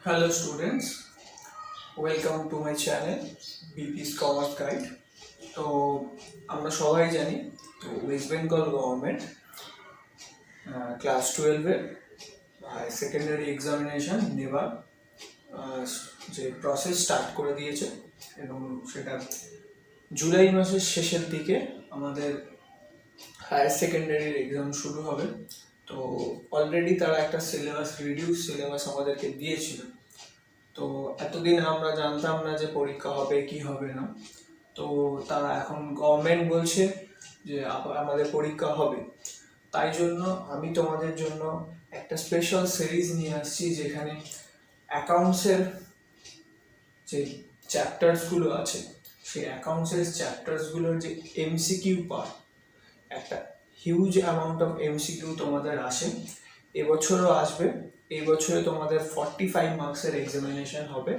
Hello students, welcome to my channel BP's Commerce Guide. তো আমরা সবাই জানি তো ওয়েস্ট বেঙ্গল গভর্নমেন্ট ক্লাস 12-এর হায়ার সেকেন্ডারি এক্সামিনেশন নেবার যে প্রসেস স্টার্ট করে দিয়েছে এবং সেটা জুলাই মাসের শেষের দিকে আমাদের হায়ার সেকেন্ডারির এক্সাম শুরু হবে। তো অলরেডি তারা একটা রিডিউস সিলেবাস আমাদেরকে দিয়েছিল। তো এতদিন আমরা জানতাম না যে পরীক্ষা হবে কি হবে না, তো তারা এখন গভর্নমেন্ট বলছে যে আমাদের পরীক্ষা হবে। তাই জন্য আমি তোমাদের জন্য একটা স্পেশাল সিরিজ নিয়ে আসছি যেখানে অ্যাকাউন্টসের যে চ্যাপ্টার্সগুলো আছে সেই অ্যাকাউন্টসের চ্যাপ্টার্সগুলোর যে এমসিকিউ পার্ট, একটা হিউজ অ্যামাউন্ট অফ এমসিকিউ তোমাদের আসে, এবছরও আসবে। এই বছরে তোমাদের 45 মার্কসের এক্সামিনেশন হবে,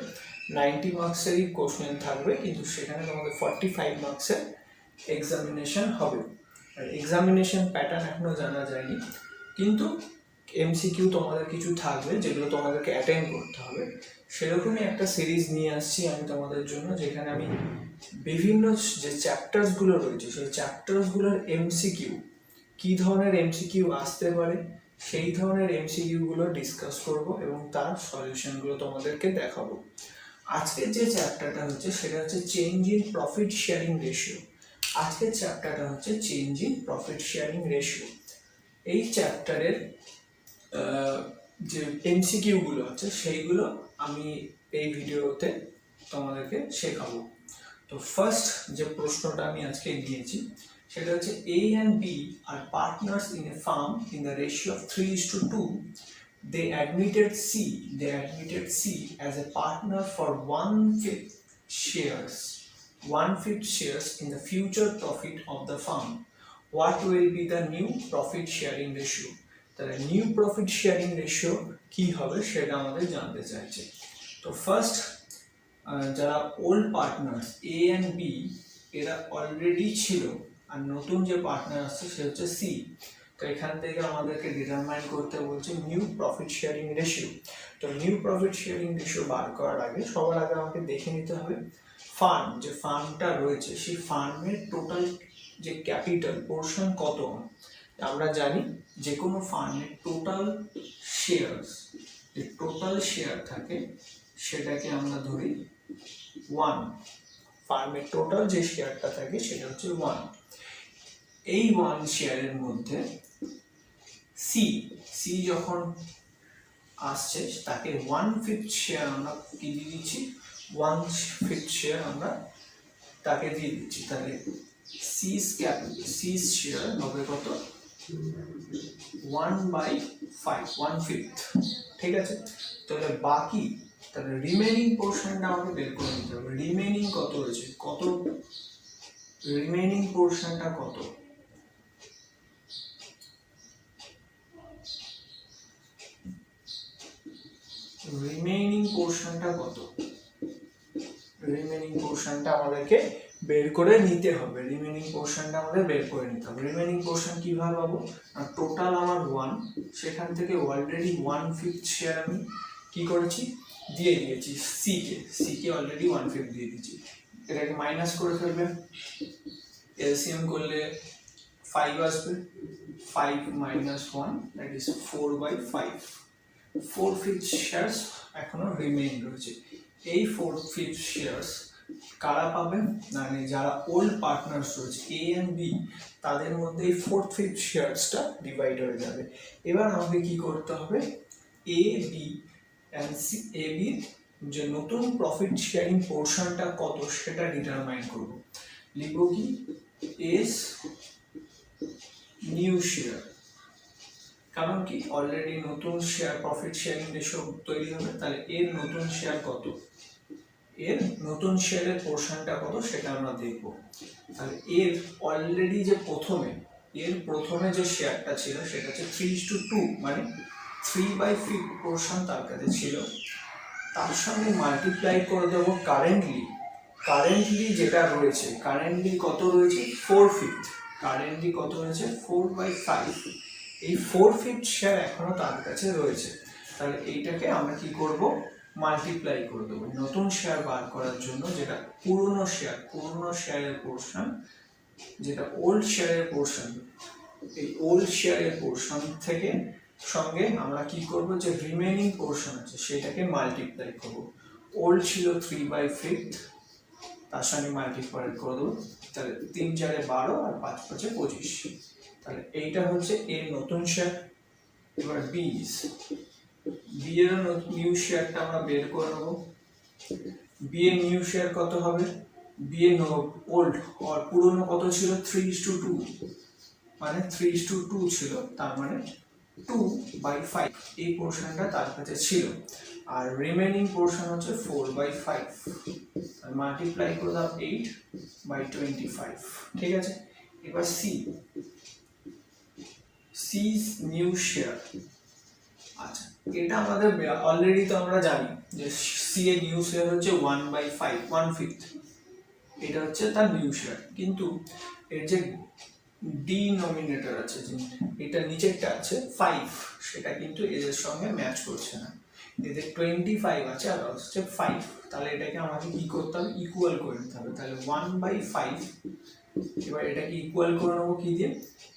90 মার্কসেরই কোশ্চেন থাকবে, কিন্তু সেখানে তোমাদের 45 মার্কসের এক্সামিনেশন হবে। আর এক্সামিনেশন প্যাটার্ন এখনো জানা যায়নি, কিন্তু এমসিকিউ তোমাদের কিছু থাকবে যেগুলো তোমাদেরকে অ্যাটেন্ড করতে হবে। সেরকমই একটা সিরিজ নিয়ে আসছি আমি তোমাদের জন্য, যেখানে আমি বিভিন্ন যে চ্যাপ্টার্সগুলো রয়েছে সেই চ্যাপ্টার্সগুলোর এমসিকিউ, কী ধরনের এমসিকিউ আসতে পারে সেই ধরনের এমসিকিউগুলো ডিসকাস করব এবং তার সলিউশনগুলো তোমাদেরকে দেখাবো। আজকের যে চ্যাপ্টারটা হচ্ছে সেটা হচ্ছে change in profit sharing ratio. আজকের চ্যাপ্টারটা হচ্ছে change in profit sharing ratio. এই চ্যাপ্টারের যে এমসিকিউগুলো আছে সেইগুলো আমি এই ভিডিওতে তোমাদেরকে শেখাবো। তো ফার্স্ট যে প্রশ্নটা আমি আজকে দিয়েছি সেটা হচ্ছে A and B are partners in a firm in the ratio of 3:2. They admitted C as a partner for 1/5 shares in the future profit of the firm. What will be the new profit sharing ratio? তাহলে new profit sharing ratio কি হবে সেটা আমাদের জানতে চাইছে। তো first যারা old partners A and B এরা অলরেডি ছিল, আর নতুন যে পার্টনার আসছে সে হচ্ছে C। তো এখান থেকে আমাদেরকে ডিটারমাইন করতে বলছে নিউ প্রফিট শেয়ারিং রেশিও। তো নিউ প্রফিট শেয়ারিং রেশিও বার করার আগে সবার আগে আমাকে দেখে নিতে হবে ফার্ম, যে ফার্মটা রয়েছে সেই ফার্মের টোটাল যে ক্যাপিটাল পোর্শন কত। আমরা জানি যে কোনো ফার্মের টোটাল শেয়ারস, যে টোটাল শেয়ার থাকে সেটাকে আমরা ধরি 1। ফার্মের টোটাল যে শেয়ারটা থাকে সেটা হচ্ছে 1। এই 1 শেয়ারের মধ্যে সি যখন আসছে তাকে 1/5 শেয়ার আমরা কি দিয়ে দিচ্ছি, 1/5 শেয়ার আমরা তাকে দিয়ে দিচ্ছি। তাহলে সি শেয়ার হবে কত, 1/5, 1/5। ঠিক আছে, তাহলে বাকি তাহলে রিমেনিং পোর্শনটা আমাকে বের করে নিতে হবে। রিমেনিং কত রয়েছে, কত রিমেনিং পোর্শনটা কত, রিমেনিং পোর্শনটা কত, রিমেনিং পোর্শনটা আমাদেরকে বের করে নিতে হবে। রিমেনিং পোর্শনটা আমাদের বের করে নিতে হবে। রিমেনিং পোর্শন কিভাবে পাবো, টোটাল আমার 1, সেখান থেকে অলরেডি 1/5 শেয়ার আমি কি করেছি, দিয়ে দিয়েছি সি কে অলরেডি 1/5 দিয়ে দিয়েছি। এটাকে মাইনাস করে ফেলবে, এলসিএম করলে 5 আসবে, 5 - 1 দ্যাট ইজ 4/5। 4/5 শেয়ারস এখনো রিমেইন রয়েছে। এই 4/5 শেয়ারস কারা পাবেন, মানে যারা ওল্ড পার্টনার্স রয়েছে A and B তাদের মধ্যে এই 4/5 শেয়ারসটা ডিভাইড হয়ে যাবে। এবার আমাকে কি করতে হবে, A B যে নতুন প্রফিট শেয়ারিং পোর্শনটা কত সেটা ডিটারমাইন করব। লিখব কি, এস নিউ শেয়ার, কারণ কি অলরেডি নতুন শেয়ার প্রফিট শেয়ারিং রেশিও তৈরি হবে। তাহলে এর নতুন শেয়ার কত, এর নতুন শেয়ারের পোর্শনটা কত সেটা আমরা দেখব। তাহলে এর অলরেডি যে প্রথমে যে শেয়ারটা ছিল সেটা হচ্ছে 3:2, মানে 3/5 পোর্শন তার কাছে ছিল। তার সঙ্গে মাল্টিপ্লাই করে দেবো কারেন্টলি যেটা রয়েছে, কারেন্টলি কত রয়েছে 4/5, কারেন্টলি কত রয়েছে 4/5। এই 4/5 শেয়ার এখনো তার কাছে রয়েছে। তাহলে এইটাকে আমরা কি করব, মাল্টিপ্লাই করে দেবো নতুন শেয়ার বার করার জন্য, যেটা পুরনো শেয়ারের পোর্শন, যেটা ওল্ড শেয়ারের পোর্শন, এই ওল্ড শেয়ারের পোর্শন থেকে সঙ্গে আমরা কি করব, যে রিমেনিং পোর্শন আছে সেটাকে মাল্টিপ্লাই করব। ওল্ড ছিল 3/5, তার সঙ্গে মাল্টিপ্লাই করে দেবো, তাহলে 3 4 12 আর 5 5 25। তাহলে এইটা হচ্ছে এর নতুন শেয়ার। এবার বি এর নিউ শেয়ারটা আমরা বের করে নেবো। বি এর নিউ শেয়ার কত হবে, বি এর ওল্ড আর পুরনো কত ছিল, 3:2, মানে 3:2 ছিল, তার মানে 2/5 এই পোর্শনটা তার কাছে ছিল, আর রিমেনিং পোর্শন হচ্ছে 4/5, আর মাল্টিপ্লাই করে দাও 8/25। ঠিক আছে, এবার সি নিউ শেয়ার। আচ্ছা, এটা আমাদের অলরেডি তো আমরা জানি যে সি এর নিউ শেয়ার হচ্ছে 1/5, এটা হচ্ছে তার নিউ শেয়ার, কিন্তু এর যে ডিনোমিনেটর আছে, যে এটা নিচেরটা আছে 5, সেটা কিন্তু এদের সঙ্গে ম্যাচ করছে না। এদের 25 আছে আর হচ্ছে 5, তাহলে এটাকে আমাকে কি করতে হবে, ইকুয়াল করে নিতে হবে। তাহলে 1/5, এবার এটাকে ইকুয়াল করে নেবো কি দিয়ে,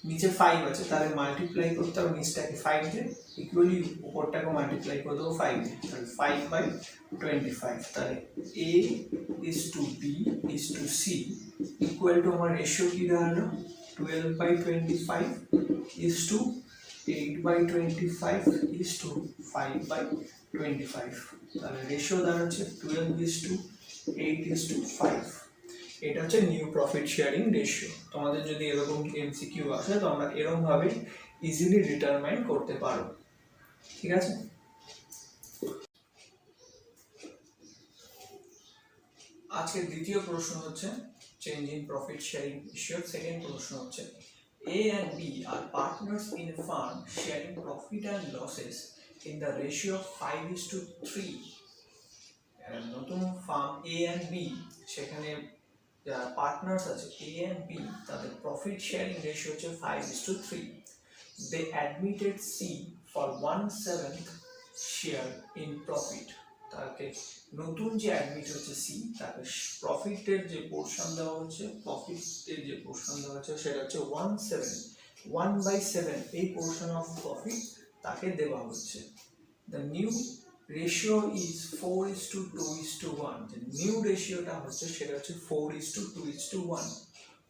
নিচে 5 আছে তাহলে মাল্টিপ্লাই করতে হবে নিচটাকে 5 দিয়ে, ইকুয়ালি উপরটাকে মাল্টিপ্লাই করে দেবো 5 দিয়ে, তাহলে 5/25। তাহলে a is to b is to c equal to আমার রেশিও কি দাঁড়ালো, 12/25 is to 8/25 is to 5/25। তাহলে রেশিও দাঁড়াচ্ছে 12 is to 8 is to 5। এটা হচ্ছে নিউ প্রফিট শেয়ারিং রেশিও। তোমাদের যদি এরকম এমসিকিউ আসে তো আমরা এরকম ভাবে ইজিলি ডিটারমাইন করতে পারো। ঠিক আছে, আজকের দ্বিতীয় প্রশ্ন হচ্ছে change in profit sharing ratio. Second প্রশ্ন হচ্ছে A and B are partners in a firm sharing profit and losses in the ratio of 5:3। নতুন ফার্ম A and B, সেখানে যারা পার্টনার্স আছে A and B, তাদের প্রফিট শেয়ারিং রেশিও হচ্ছে 5:3। They admitted C for 1/7 share in profit। তাকে নতুন যে admit হচ্ছে সি, তাকে প্রফিটের যে পোর্শন দেওয়া হচ্ছে, সেটা হচ্ছে 1/7 এই পোর্শন অফ প্রফিট তাকে দেওয়া হচ্ছে। The new ratio is 4:2:1। যে নিউ রেশিওটা হচ্ছে সেটা হচ্ছে 4:2:1।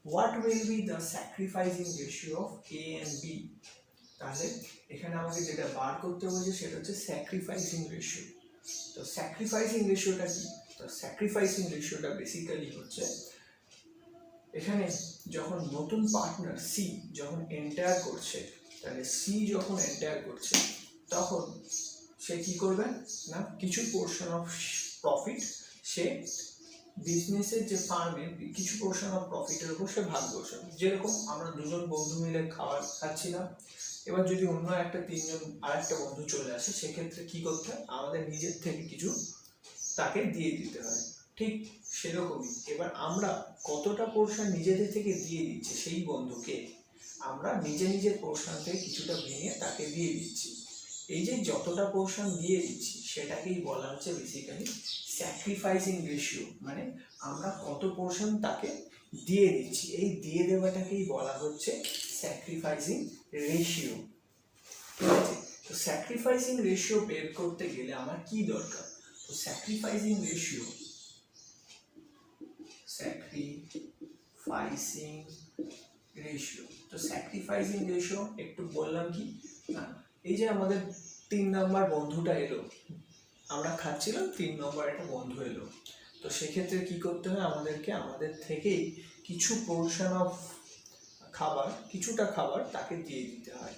What will be the sacrificing ratio of A and B. তাহলে এখানে আমাকে যেটা বার করতে হয়েছে সেটা হচ্ছে স্যাক্রিফাইসিং রেশিও। তো স্যাক্রিফাইসিং রেশিওটা কি, তো স্যাক্রিফাইসিং রেশিওটা বেসিক্যালি হচ্ছে এখানে যখন নতুন পার্টনার সি যখন এন্টার করছে, তাহলে সি যখন এন্টার করছে তখন সে কি করবে না, কিছু পোর্শন অফ প্রফিট সে বিজনেসের যে ফার্মের কিছু পোর্শন অফ প্রফিটের উপর সে ভাগ বসাবে। যেরকম আমরা দুজন বন্ধু মিলে খাবার খাচ্ছিলাম, এবার যদি অন্য একটা আরেকটা বন্ধু চলে আসে, সেক্ষেত্রে কি করতে হয়, আমাদের নিজের থেকে কিছু তাকে দিয়ে দিতে হয়। ঠিক সেরকমই এবার আমরা কতটা পোর্শন নিজেদের থেকে দিয়ে দিচ্ছি সেই বন্ধুকে, আমরা নিজের পোর্শন থেকে কিছুটা ভেঙে তাকে দিয়ে দিচ্ছি। এই যে যতটা পোর্শন দিয়ে দিচ্ছি সেটাকেই বলা হচ্ছে বেসিক্যালি স্যাক্রিফাইসিং রেশিও, মানে আমরা কত পোর্শন তাকে দিয়ে দিচ্ছি, এই দিয়ে দেওয়াটাকেই বলা হচ্ছে স্যাক্রিফাইসিং রেশিও। ঠিক আছে, তো স্যাক্রিফাইসিং রেশিও বের করতে গেলে আমার কি দরকার, তো স্যাক্রিফাইসিং রেশিও তো স্যাক্রিফাইসিং রেশিও একটু বললাম কি না, এই যে আমাদের 3 নম্বর বন্ধুটা এলো, আমরা খাচ্ছিলাম, 3 নম্বর একটা বন্ধু এলো, তো সেক্ষেত্রে কি করতে হয়, আমাদেরকে আমাদের থেকেই কিছু পোর্শন অফ খাবার, কিছুটা খাবার তাকে দিয়ে দিতে হয়।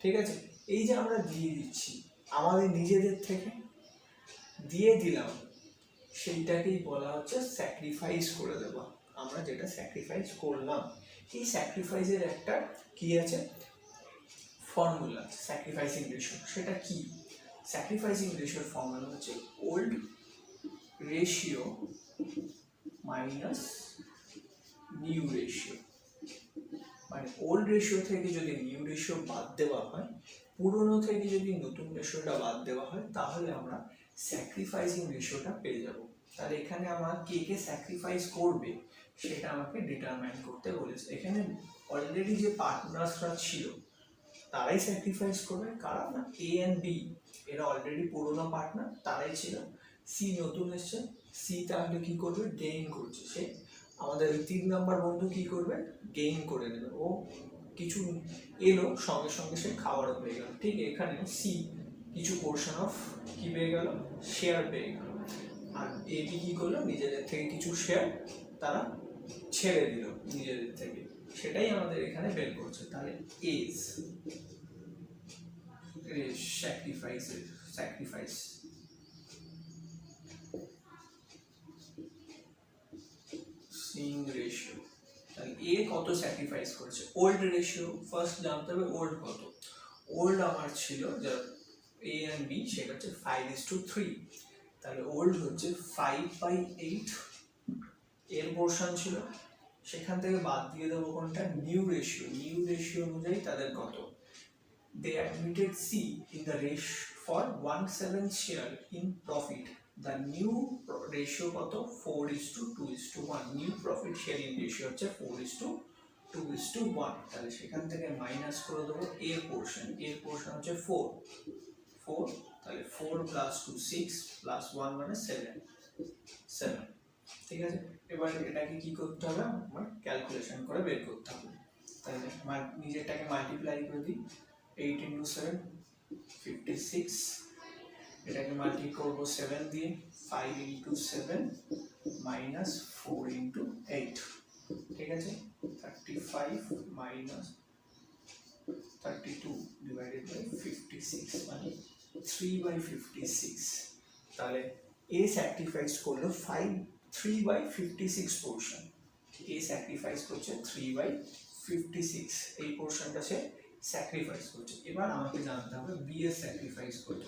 ঠিক আছে, এই যে আমরা দিয়ে দিচ্ছি আমাদের নিজেদের থেকে দিয়ে দিলাম, সেইটাকেই বলা হচ্ছে স্যাক্রিফাইস করে দেওয়া। আমরা যেটা স্যাক্রিফাইস করলাম, এই স্যাক্রিফাইসের একটা কি আছে ফর্মুলা, স্যাক্রিফাইসিং রেশিও। সেটা কি, স্যাক্রিফাইসিং রেশিওর ফর্মুলা হচ্ছে old ratio minus new ratio. মানে ওল্ড রেশিও থেকে যদি নিউ রেশিও বাদ দেওয়া হয়, পুরনো থেকে যদি নতুন রেশিওটা বাদ দেওয়া হয়, তাহলে আমরা স্যাক্রিফাইসিং রেশিওটা পেয়ে যাব। তাহলে এখানে আমার কে কে স্যাক্রিফাইস করবে সেটা আমাকে ডিটারমাইন করতে বলেছে। এখানে অলরেডি যে পার্টনার্সরা ছিল তারাই স্যাক্রিফাইস করবে, কারা না এ অ্যান্ড বি, এরা অলরেডি পুরোনো পার্টনার, তারাই ছিল। সি নতুন এসছে, সি তাহলে কি করবে, গেইন করছে, সে আমাদের 3 নাম্বার বন্ধু কি করবে, গেইন করে নেবে, ও কিছু এলো সঙ্গে সঙ্গে সে খাওয়ারও পেয়ে গেল। ঠিক এখানে সি কিছু পোর্শন অফ কি পেয়ে গেল, শেয়ার পেয়ে গেল, আর এ বি কি করলো, নিজেদের থেকে কিছু শেয়ার তারা ছেড়ে দিল নিজেদের থেকে, সেটাই আমাদের এখানে বের করছে। তাহলে এজ স্যাক্রিফাইস সিং রেশিও, তাহলে এ কত স্যাক্রিফাইস করেছে, ওল্ড রেশিও ফার্স্ট জানতে হবে, ওল্ড কত, ওল্ড আমার ছিল যা এ এন্ড বি সেটা হচ্ছে 5:3, তাহলে ওল্ড হচ্ছে 5/8 এর পোর্শন ছিল, সেখান থেকে বাদ দিয়ে দেবো কোনটা, নিউ রেশিও অনুযায়ী তাদের কত, they admitted C in the ratio for 1/7 share in profit, the new ratio কত 4:2:1, new profit sharing ratio হচ্ছে 4:2:1, তাহলে সেখান থেকে মাইনাস করে দেবো এর পোর্শন হচ্ছে 4, তাহলে 4 + 2 6 + 1 মানে 7, ঠিক আছে। এবার এটাকে কি করতে হবে, আমার ক্যালকুলেশন করে বের করতে হবে, তাহলে নিজেরটাকে মাল্টিপ্লাই করে দিই, 8 × 7 56, এটাকে মাল্টি করবো 7 দিয়ে, 5 × 7 - 4 × 8, ঠিক আছে, 35 - 32 / 56 মানে 3/56, তাহলে এ স্যাক্রিফাইস করলো 3/56 পোর্শন, এ স্যাক্রিফাইস করছে 3/56, এই পোর্শনটা সে স্যাক্রিফাইস করছে। এবার আমাকে জানতে হবে বি এর স্যাক্রিফাইস কত,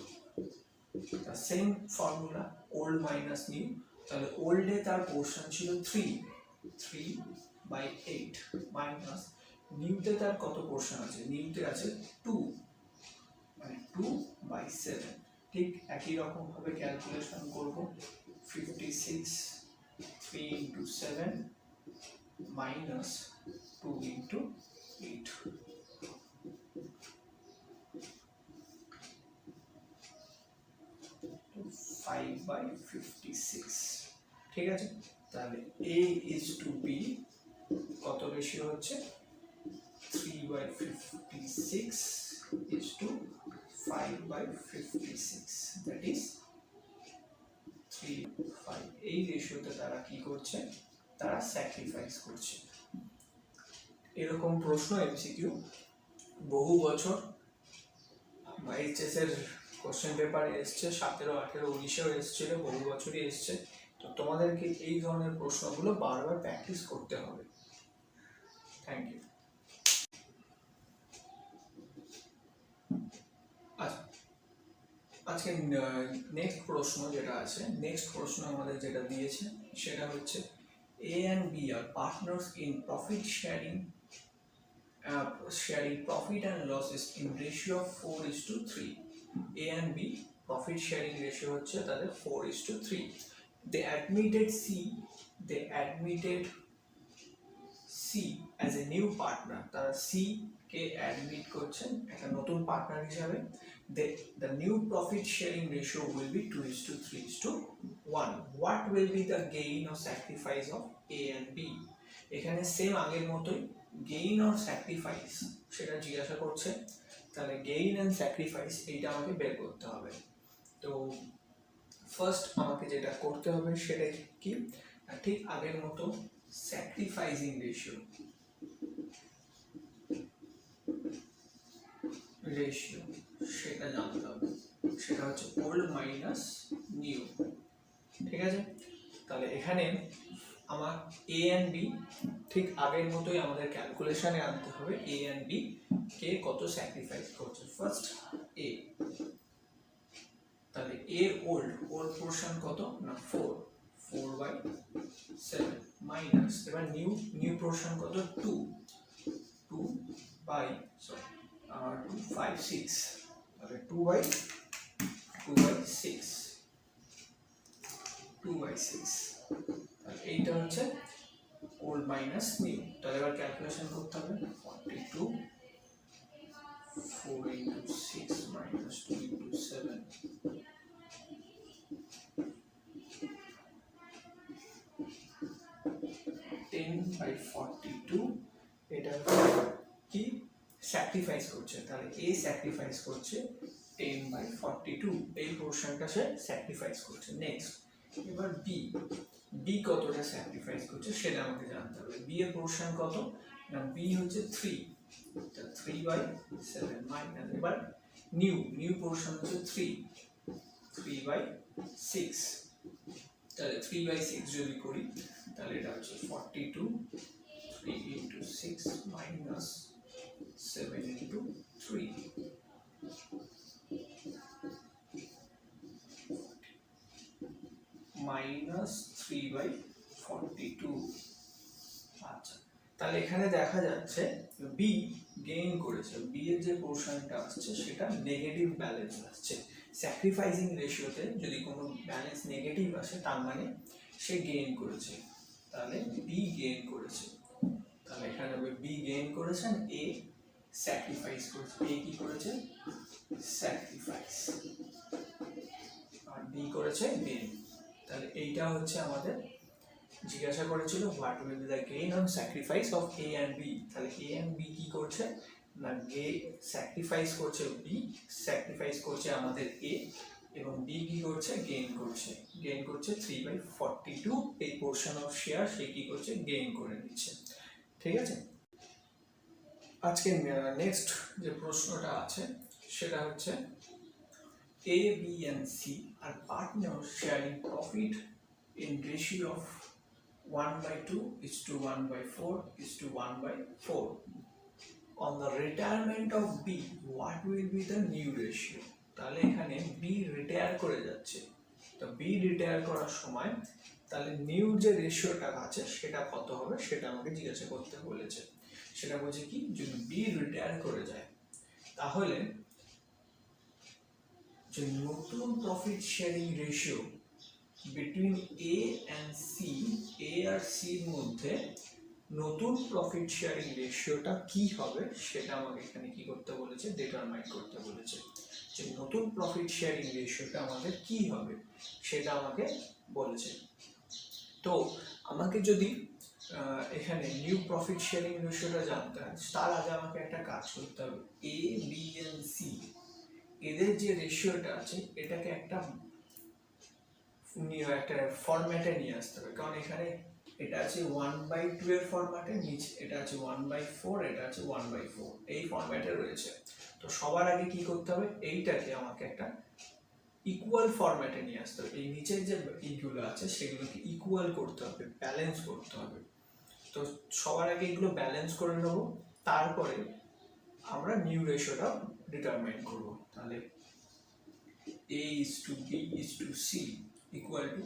তা same formula, old minus new, তাহলে ওল্ডে তার পোর্শন ছিল 3/8 মাইনাস নিউতে তার কত পোর্শন আছে, নিউতে আছে 2 মানে 2/7, ঠিক একই রকম ভাবে ক্যালকুলেশন করব, 56 3 × 7 - 2 × 8, - 5/56, ঠিক আছে। তাহলে A is to B কত রেশিও হচ্ছে, 3/56 is to 5/56, that is 3/5, এই রেশিওতে তারা কি করছে, তারা স্যাক্রিফাইস করছে। এরকম প্রশ্ন এমসিকিউ বহু বছর এইচএস এর কোশ্চেন পেপারে এসছে, 17, 18, 19-এও এসেছিল, বহু বছরই এসছে, তো তোমাদেরকে এই ধরনের প্রশ্নগুলো বারবার প্র্যাকটিস করতে হবে। Thank you. আজকে নেক্সট প্রশ্ন যেটা আছে, নেক্সট প্রশ্ন আমাদের যেটা দিয়েছে সেটা হচ্ছে A and B are partners in profit sharing profit and losses in ratio of 4:3, A and B profit sharing ratio হচ্ছে তাদের 4:3, they admitted C as a new partner, তারা C কে অ্যাডমিট করছেন একটা নতুন পার্টনার হিসাবে, the new profit sharing ratio will be 2:3:1, what will be the gain or sacrifice of A and B, এখানে same আগের মতোই গেইন অর স্যাক্রিফাইস সেটা জিজ্ঞাসা করছে, তাহলে গেইন অ্যান্ড স্যাক্রিফাইস এইটা আমাকে বের করতে হবে। তো ফার্স্ট আমাকে যেটা করতে হবে সেটা কি, ঠিক আগের মতো স্যাক্রিফাইসিং রেশিও সেটা জানতে হবে, সেটা হচ্ছে ওল্ড মাইনাস নিউ, ঠিক আছে। তাহলে এখানে আমার এ অ্যান্ড বি ঠিক আগের মতোই আমাদের ক্যালকুলেশনে আনতে হবে, এ অ্যান্ড বি কে কত স্যাক্রিফাইস করছে, ফার্স্ট এ, তাহলে এর ওল্ড পোর্শন কত না 4/7 মাইনাস, এবার নিউ পোর্শন কত 2/6, তাহলে 2/6, মাইনাস নিউ। তাহলে এবার ক্যালকুলেশন করতে হবে 42 4 into 6 minus 2 into 7 10 by 42 এটা কি স্যাক্রিফাইস করছে, তাহলে a স্যাক্রিফাইস করছে 10 by 42 এই পোরশনটা সে স্যাক্রিফাইস করছে। নেক্সট এবার b কতটা স্যাক্রিফাইস করছে সেটা আমাকে জানতে হবে। b এর পোরশন কত না, b হচ্ছে 3, তা 3 by 7 মাইনাস এবার নিউ পোরশন হচ্ছে 3 by 6, তাহলে 3 by 6 যদি করি তাহলে এটা হচ্ছে 42 3 into 6 minus 7 into 3 minus 3 by 42। আচ্ছা, তাহলে এখানে দেখা যাচ্ছে b গেইন করেছে, b এর যে পোরশনটা আসছে সেটা নেগেটিভ ব্যালেন্স আসছে। স্যাক্রিফাইসিং রেশিওতে যদি কোনো ব্যালেন্স নেগেটিভ আসে তার মানে সে গেইন করেছে, তাহলে b গেইন করেছে। তাহলে এখানে হবে b গেইন করেছেন, a স্যাক্রিফাইস করেছে। a কি করেছে স্যাক্রিফাইস আর b করেছে গেইন। তাহলে এইটা হচ্ছে আমাদের জিজ্ঞাসা করেছিল what will be the gain on sacrifice of a and b। তাহলে a and b কি করছে না, স্যাক্রিফাইস করছে b, স্যাক্রিফাইস করছে আমাদের a এবং b কি করছে গেইন করছে 3 by 42 এই পোরশন অফ শেয়ার সে কি করছে গেইন করে নিচ্ছে। ঠিক আছে, আজকে নেক্সট যে প্রশ্নটা আছে সেটা হচ্ছে A, B and C are partners sharing profit in ratio of 1/2:1/4:1/4. On the retirement of B, what will be the new ratio? তাহলে এখানে B রিটায়ার করে যাচ্ছে, তো B রিটায়ার করার সময় তাহলে নিউ যে রেশিওটা আছে সেটা কত হবে সেটা আমাকে জিজ্ঞাসা করতে বলেছে। সেটা বলছে কি, যদি B রিটায়ার করে যায় তাহলে যে নতুন profit sharing ratio between A and C, A আর C এর মধ্যে নতুন প্রফিট শেয়ারিং রেশিওটা কি হবে সেটা আমাকে এখানে কি করতে বলেছে, ডিটারমাইন করতে বলেছে। যে নতুন প্রফিট শেয়ারিং রেশিওটা আমাদের কি হবে সেটা আমাকে বলেছে। তো আমাকে যদি এখানে নিউ প্রফিট শেয়ারিং রেশিওটা জানতে হয় তার আগে আমাকে একটা কাজ করতে হবে। A, B and C এদের যে রেশিওটা আছে এটাকে একটা ফরম্যাটে নিয়ে আসতে হবে, কারণ এখানে এটা আছে 1/2 এর ফরম্যাটে, নিচে এটা আছে 1/4, এটা আছে 1/4 এই ফরম্যাটে রয়েছে। তো সবার আগে কি করতে হবে, এইটাকে আমাকে একটা ইকুয়াল ফরম্যাটে নিয়ে আসতে হবে। এই নিচের যে ইগুলো আছে সেগুলোকে ইকুয়াল করতে হবে, ব্যালেন্স করতে হবে। তো সবার আগে এগুলো ব্যালেন্স করে নেব, তারপরে আমরা নিউ রেশিওটা ডিটারমাইন করব। তাহলে A:B:C equal to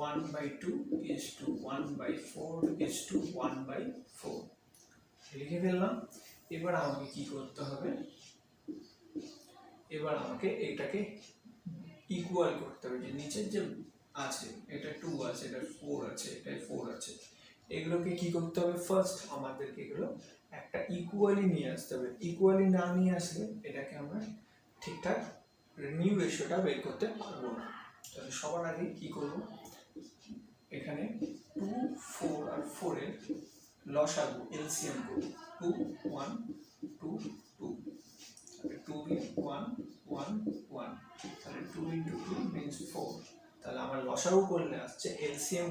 1/2:1/4:1/4 লিখে ফেললাম। এবার আমাকে কি করতে হবে, এবার আমাকে এটাকে ইকুয়াল করতে হবে। যে নিচের যে আছে এটা 2 আছে, এটা 4 আছে, এটা 4 আছে, এগুলোকে কি করতে হবে, ফার্স্ট আমাদেরকে এগুলো একটা ইকুয়ালি নিয়ে আসতে হবে। ইকুয়ালি না নিয়ে আসলে এটাকে আমরা ঠিকঠাক নিউ রেশিওটা বের করতে পারবো না। তাহলে সবার আগে কি করব, এখানে 2, 4 আর 4 এর লসাগু এলসিএম করব। 2 1 2 2 2 1 1 1, তাহলে 2 into 2 means 4। তাহলে আমার লসাগু করলে আসছে, এলসিএম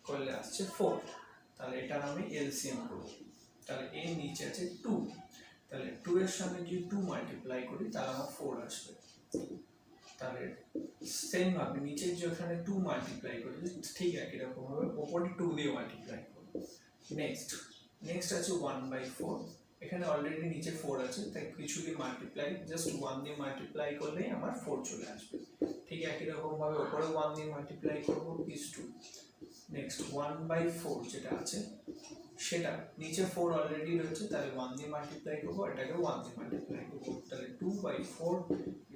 করলে আসছে 4। তাহলে এটার আমি এলসিএম করব। তাহলে এর নিচে আছে 2, তাহলে 2 এর সঙ্গে যদি 2 মাল্টিপ্লাই করি তাহলে আমার 4 আসবে। তাহলে সেম ভাবে নিচে যেখানে 2 মাল্টিপ্লাই করি ঠিক একই রকম ভাবে উপরে 2 দিয়ে মাল্টিপ্লাই করব। নেক্সট আছে 1/4, এখানে অলরেডি নিচে 4 আছে তাই কিছু দিয়ে মাল্টিপ্লাই, জাস্ট 1 দিয়ে মাল্টিপ্লাই করলেই আমার 4 চলে আসবে। ঠিক একই রকম ভাবে উপরে 1 দিয়ে মাল্টিপ্লাই করব is 2। নেক্সট 1/4 যেটা আছে সেটা নিচে 4 অলরেডি রয়েছে, তাহলে 1 দিয়ে মাল্টিপ্লাই করব, এটাকে 1 দিয়ে মাল্টিপ্লাই করব। তাহলে 2/4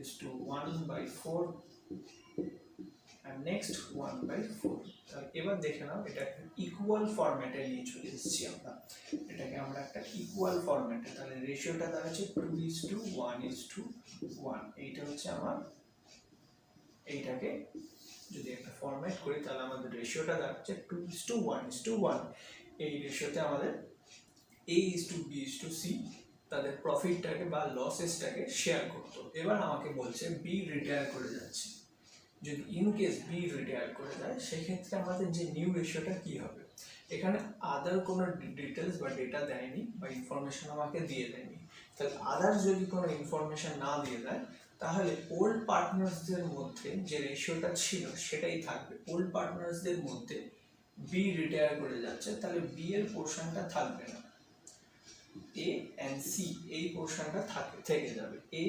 is to 1/4 আর নেক্সট 1/4। তাহলে এবার দেখে নাও এটা একটা ইকুয়াল ফরম্যাটে নিয়ে চলে এসেছি আমরা, এটাকে আমরা একটা ইকুয়াল ফরম্যাটে, তাহলে রেশিওটা দাঁড়াচ্ছে 2:1:1। এইটা হচ্ছে আমার, এইটাকে যদি একটা ফরম্যাট করি তাহলে আমাদের রেশিওটা দাঁড়াচ্ছে 2:1:1। এই রেশিওতে আমাদের A:B:C তাদের প্রফিটটাকে বা লসেসটাকে শেয়ার করতো। এবার আমাকে বলছে বি রিটায়ার করে যাচ্ছে, যদি ইন কেস বি রিটায়ার করে যায় সেক্ষেত্রে আমাদের যে নিউ রেশিওটা কি হবে। এখানে আদার কোনো ডিটেলস বা ডেটা দেয়নি বা ইনফরমেশন আমাকে দিয়ে দেয়নি, তাহলে আদার্স যদি কোনো ইনফরমেশন না দিয়ে দেয় তাহলে ওল্ড পার্টনার্সদের মধ্যে যে রেশিওটা ছিল সেটাই থাকবে। ওল্ড পার্টনার্সদের মধ্যে বি রিটায়ার করে যাচ্ছে, তাহলে বি এর পোর্শনটা থাকবে না, এ এন্ড সি এই পোর্শনটা থেকে যাবে। এ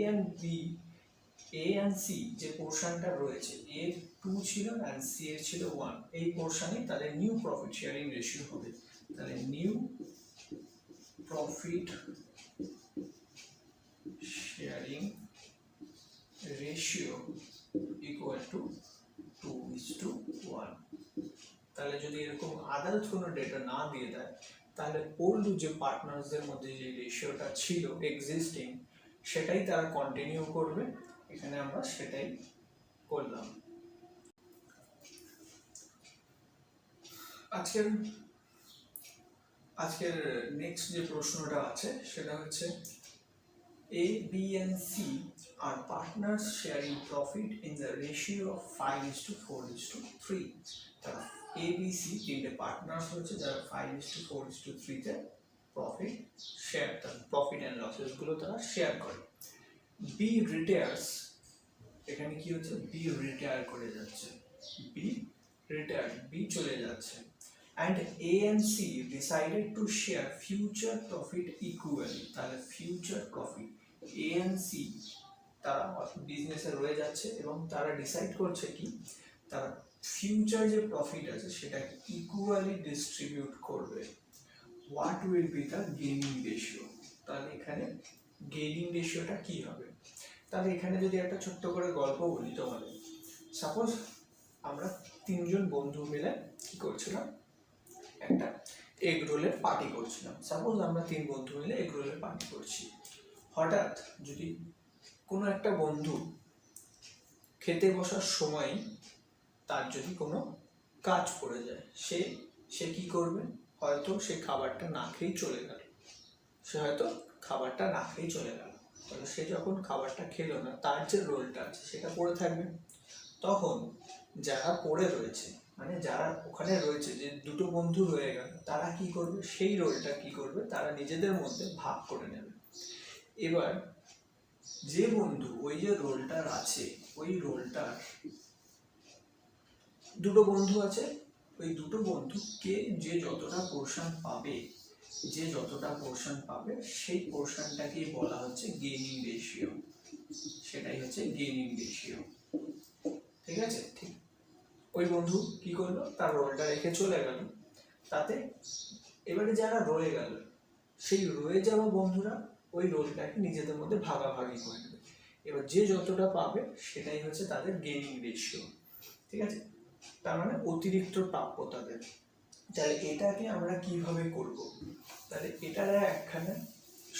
এন্ড সি যে পোর্শনটা রয়েছে, এর 2 ছিল এন্ড সি এর ছিল 1, এই পোর্শনে তাদের নিউ প্রফিট শেয়ারিং রেশিও হবে। তাহলে new profit sharing ratio equal to 2:1। তাহলে যদি এরকম আদার্স কোনো ডেটা না দিয়ে দেয় তাহলে ওল্ড যে পার্টনার্সদের মধ্যে যে রেশিওটা ছিল এক্সিস্টিং সেটাই তারা কন্টিনিউ করবে। এখানে আমরা সেটাই করলাম। আজকের নেক্সট যে প্রশ্নটা আছে সেটা হচ্ছে A, B and C are partners sharing profit in the ratio of 5:4:3. তারা A, B, C তিনটে পার্টনার্স হচ্ছে যারা 5:4:3 তে প্রফিট অ্যান্ড লসেস গুলো তারা শেয়ার করে। B রিটায়ার্স, এখানে কি হচ্ছে বি রিটায়ার করে যাচ্ছে, বি চলে যাচ্ছে, and A and C decided to share future profit equally। তাহলে future profit A and C তারা বিজনেসে রয়ে যাচ্ছে এবং তারা ডিসাইড করছে কি তারা ফিউচার যে প্রফিট আছে সেটাকে ইকুয়ালি ডিস্ট্রিবিউট করবে। What will be the gaining ratio, তাহলে এখানে গেইনিং রেশিওটা কি হবে। তাহলে এখানে যদি একটা ছোট্ট করে গল্প বলি তোমাদের, সাপোজ আমরা তিনজন বন্ধু মিলে কি করছিলাম, একটা এগ রোলের পার্টি করছিলাম। সাপোজ আমরা 3 বন্ধু মিলে এগ রোলের পার্টি করছি, হঠাৎ যদি কোনো একটা বন্ধু খেতে বসার সময় তার যদি কোনো কাজ পড়ে যায়, সে কি করবে, হয়তো সে খাবারটা না খেয়েই চলে গেল, তাহলে সে যখন খাবারটা খেলো না তার যে রোলটা আছে সেটা পড়ে থাকবে। তখন যারা পড়ে রয়েছে মানে যারা ওখানে রয়েছে, যে দুটো বন্ধু রয়ে গেল, তারা কি করবে, সেই রোলটা কি করবে তারা নিজেদের মধ্যে ভাগ করে নেবে। এবার যে বন্ধু ওই যে রোলটার আছে, ওই রোলটার দুটো বন্ধু আছে, ওই দুটো বন্ধুকে যে যতটা পোর্শন পাবে সেই পোর্শনটাকে বলা হচ্ছে গেইনিং রেশিও, সেটাই হচ্ছে গেইনিং রেশিও। ঠিক আছে, ঠিক ওই বন্ধু কি করলো, তার রোলটা রেখে চলে গেল, তাতে এবারে যারা রয়ে গেল সেই রয়ে যাওয়া বন্ধুরা ওই রোলটাকে নিজেদের মধ্যে ভাগাভাগি করে নেবে। এবার যে যতটা পাবে সেটাই হচ্ছে তাদের গেইনিং রেশিও। ঠিক আছে, তার মানে অতিরিক্ত প্রাপ্য তাদের। তাহলে এটাকে আমরা কিভাবে করব, তাহলে এটার একখানে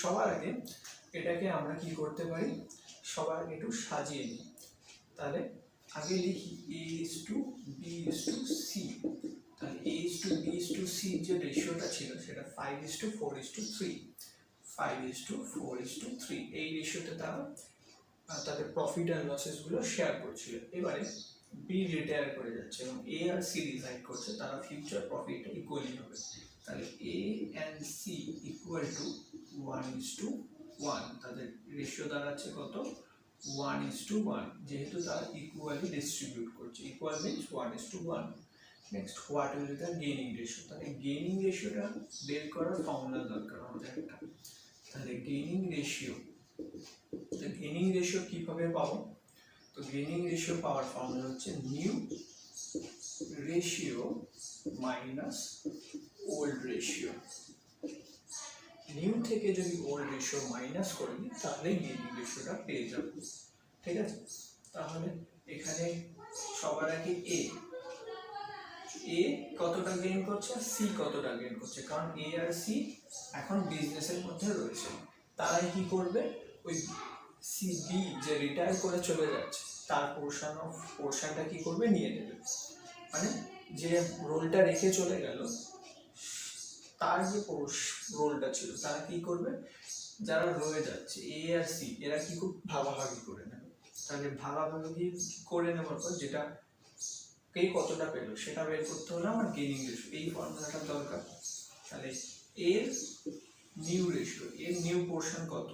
সবার আগে এটাকে আমরা কি করতে পারি, সবার আগে একটু সাজিয়ে নিই। তাহলে আগে লিখি A:B:C, তাহলে A:B:C যে রেশিওটা ছিল সেটা 5:4:3 এই রেশিওতে তারা তাদের প্রফিট অ্যান্ড লসেস গুলো শেয়ার করছিল। এবারে বি রিটায়ার করে যাচ্ছে এবং এ আর সি ডিসাইড করছে তারা ফিউচার প্রফিটটা ইকুয়ালি হবে। তাহলে এ এন্ড সি ইকুয়াল টু 1:1, তাদের রেশিও দাঁড়াচ্ছে কত, 1:1, যেহেতু তারা ইকুয়ালি ডিস্ট্রিবিউট করছে। Equal means 1:1। Next what will be the gaining ratio, তাহলে গেইনিং রেশিওটা বের করার ফর্মুলা দরকার আমাদের একটা। তাহলে গেইনিং রেশিও কিভাবে পাবো, তো গেইনিং রেশিও পাওয়ার ফর্মুলা হচ্ছে new ratio minus old ratio. New থেকে যদি ওল্ড রেশিও মাইনাস করে দিই তাহলে গেইনিং রেশিওটা পেয়ে যাব। ঠিক আছে, তাহলে এখানে সবার আগে এ কতটা গেইন করছে, সি কতটা গেইন করছে, কারণ এ আর সি এখন বিজনেসের মধ্যে রয়েছে। তারাই কি করবে, ওই সি বি যে রিটায়ার করে চলে যাচ্ছে তার পোর্শনটা কি করবে, নিয়ে নেবে। মানে যে রোলটা রেখে চলে গেল তার যে রোলটা ছিল তারা কি করবে, যারা রয়ে যাচ্ছে এ আর সি এরা কি খুব ভাগাভাগি করে নেবে। তাহলে ভাগাভাগি করে নেওয়ার পর যেটা কে কতটা পেলো সেটা বের করতে হলে আমার গেইনিং রেশিও, এই ফর্মুলাটা দরকার। তাহলে এর নিউ রেশিও, এর নিউ পোর্শন কত,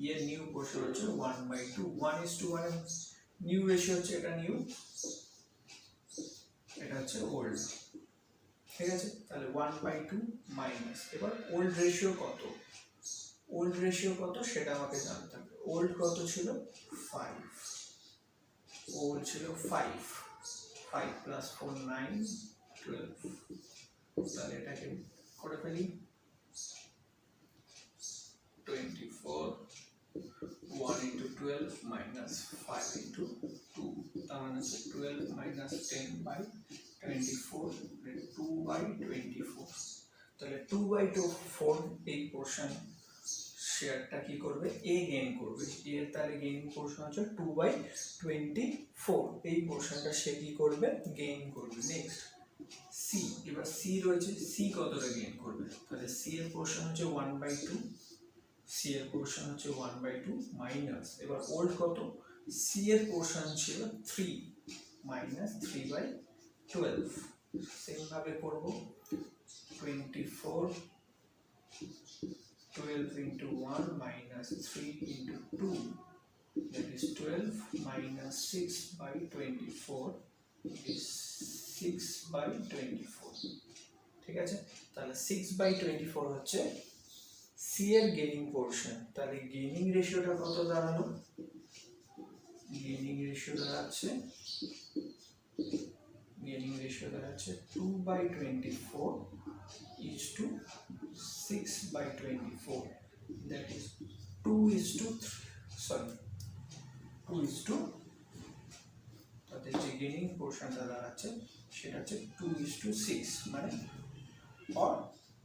এর নিউ পোর্শন হচ্ছে 1/2, 1:1 নিউ রেশিও হচ্ছে, এটা নিউ, এটা হচ্ছে ওল্ড। ঠিক আছে, তাহলে 1/2 মাইনাস, এবার ওল্ড রেশিও কত, ওল্ড রেশিও কত সেটা আমাকে জানতে হবে। ওল্ড কত ছিল 5, ওল্ড ছিল 5, 5 + 4 9 12, তাহলে এটাকে করে ফেলি 24, 1 × 12 - 5 × 2, তার মানে 12 - 10/24, 2/24। তাহলে 2/24 এই পোর্শন শেয়ারটা কি করবে, এ গেইন করবে। এর তাহলে গেইনিং পোর্শন হচ্ছে 2/24, এই পোর্শনটা সে কি করবে, গেইন করবে। নেক্সট সি, এবার সি রয়েছে, সি কতটা গেইন করবে, তাহলে সি এর পোর্শন হচ্ছে 1/2, সি এর পোর্শন হচ্ছে 1/2 মাইনাস, এবার ওল্ড কত, সি এর পোর্শন ছিল 3 - 3/12, সেম ভাবে করব 24, 12 × 1 - 3 × 2, that is 12 - 6/24 is 6/24। ঠিক আছে, তাহলে 6/24 হচ্ছে সি এর গেইনিং পোর্শন। তাহলে গেইনিং রেশিওটা কত দাঁড়ালো, গেইনিং রেশিও দাঁড়াচ্ছে 2/24 is to 6/24, that is 2 তাদের যে গেইনিং পোর্শনটা দাঁড়াচ্ছে সেটা হচ্ছে 2:6, মানে আর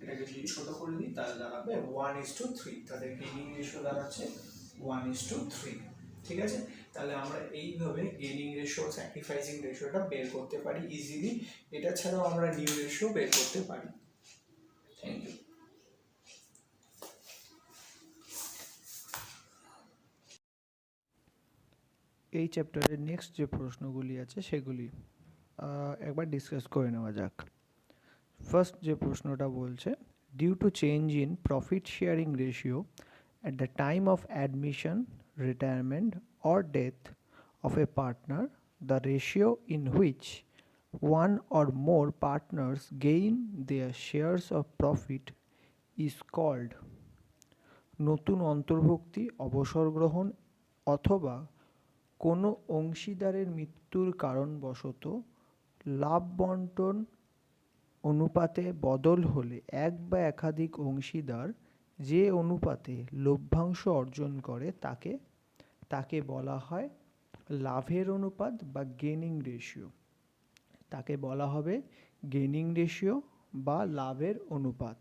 এটাকে যদি ছোট করে দিই তাহলে দাঁড়াবে 1:3, তাদের গেইনিং রেশিও দাঁড়াচ্ছে 1:3। ঠিক আছে, তাহলে আমরা এইভাবে গেইনিং রেশিও, স্যাক্রিফাইসিং রেশিওটা বের করতে পারি ইজিলি। এটা ছাড়াও আমরা নিউ রেশিও বের করতে পারি। Thank you. এই চ্যাপ্টারের নেক্সট যে প্রশ্নগুলি আছে সেগুলি একবার ডিসকাস করে নেওয়া যাক। ফার্স্ট যে প্রশ্নটা বলছে, due to change in profit sharing ratio at the time of admission, retirement or death of a partner, the ratio in which one or more partners gain their shares of profit is called নতুন অন্তর্ভুক্তি, অবসর গ্রহণ অথবা কোনো অংশীদারের মৃত্যুর কারণবশত লাভ বন্টন অনুপাতে বদল হলে এক বা একাধিক অংশীদার যে অনুপাতে লভ্যাংশ অর্জন করে তাকে বলা হয় লাভের অনুপাত বা গেইনিং রেশিও। তাকে বলা হবে গেইনিং রেশিও বা লাভের অনুপাত।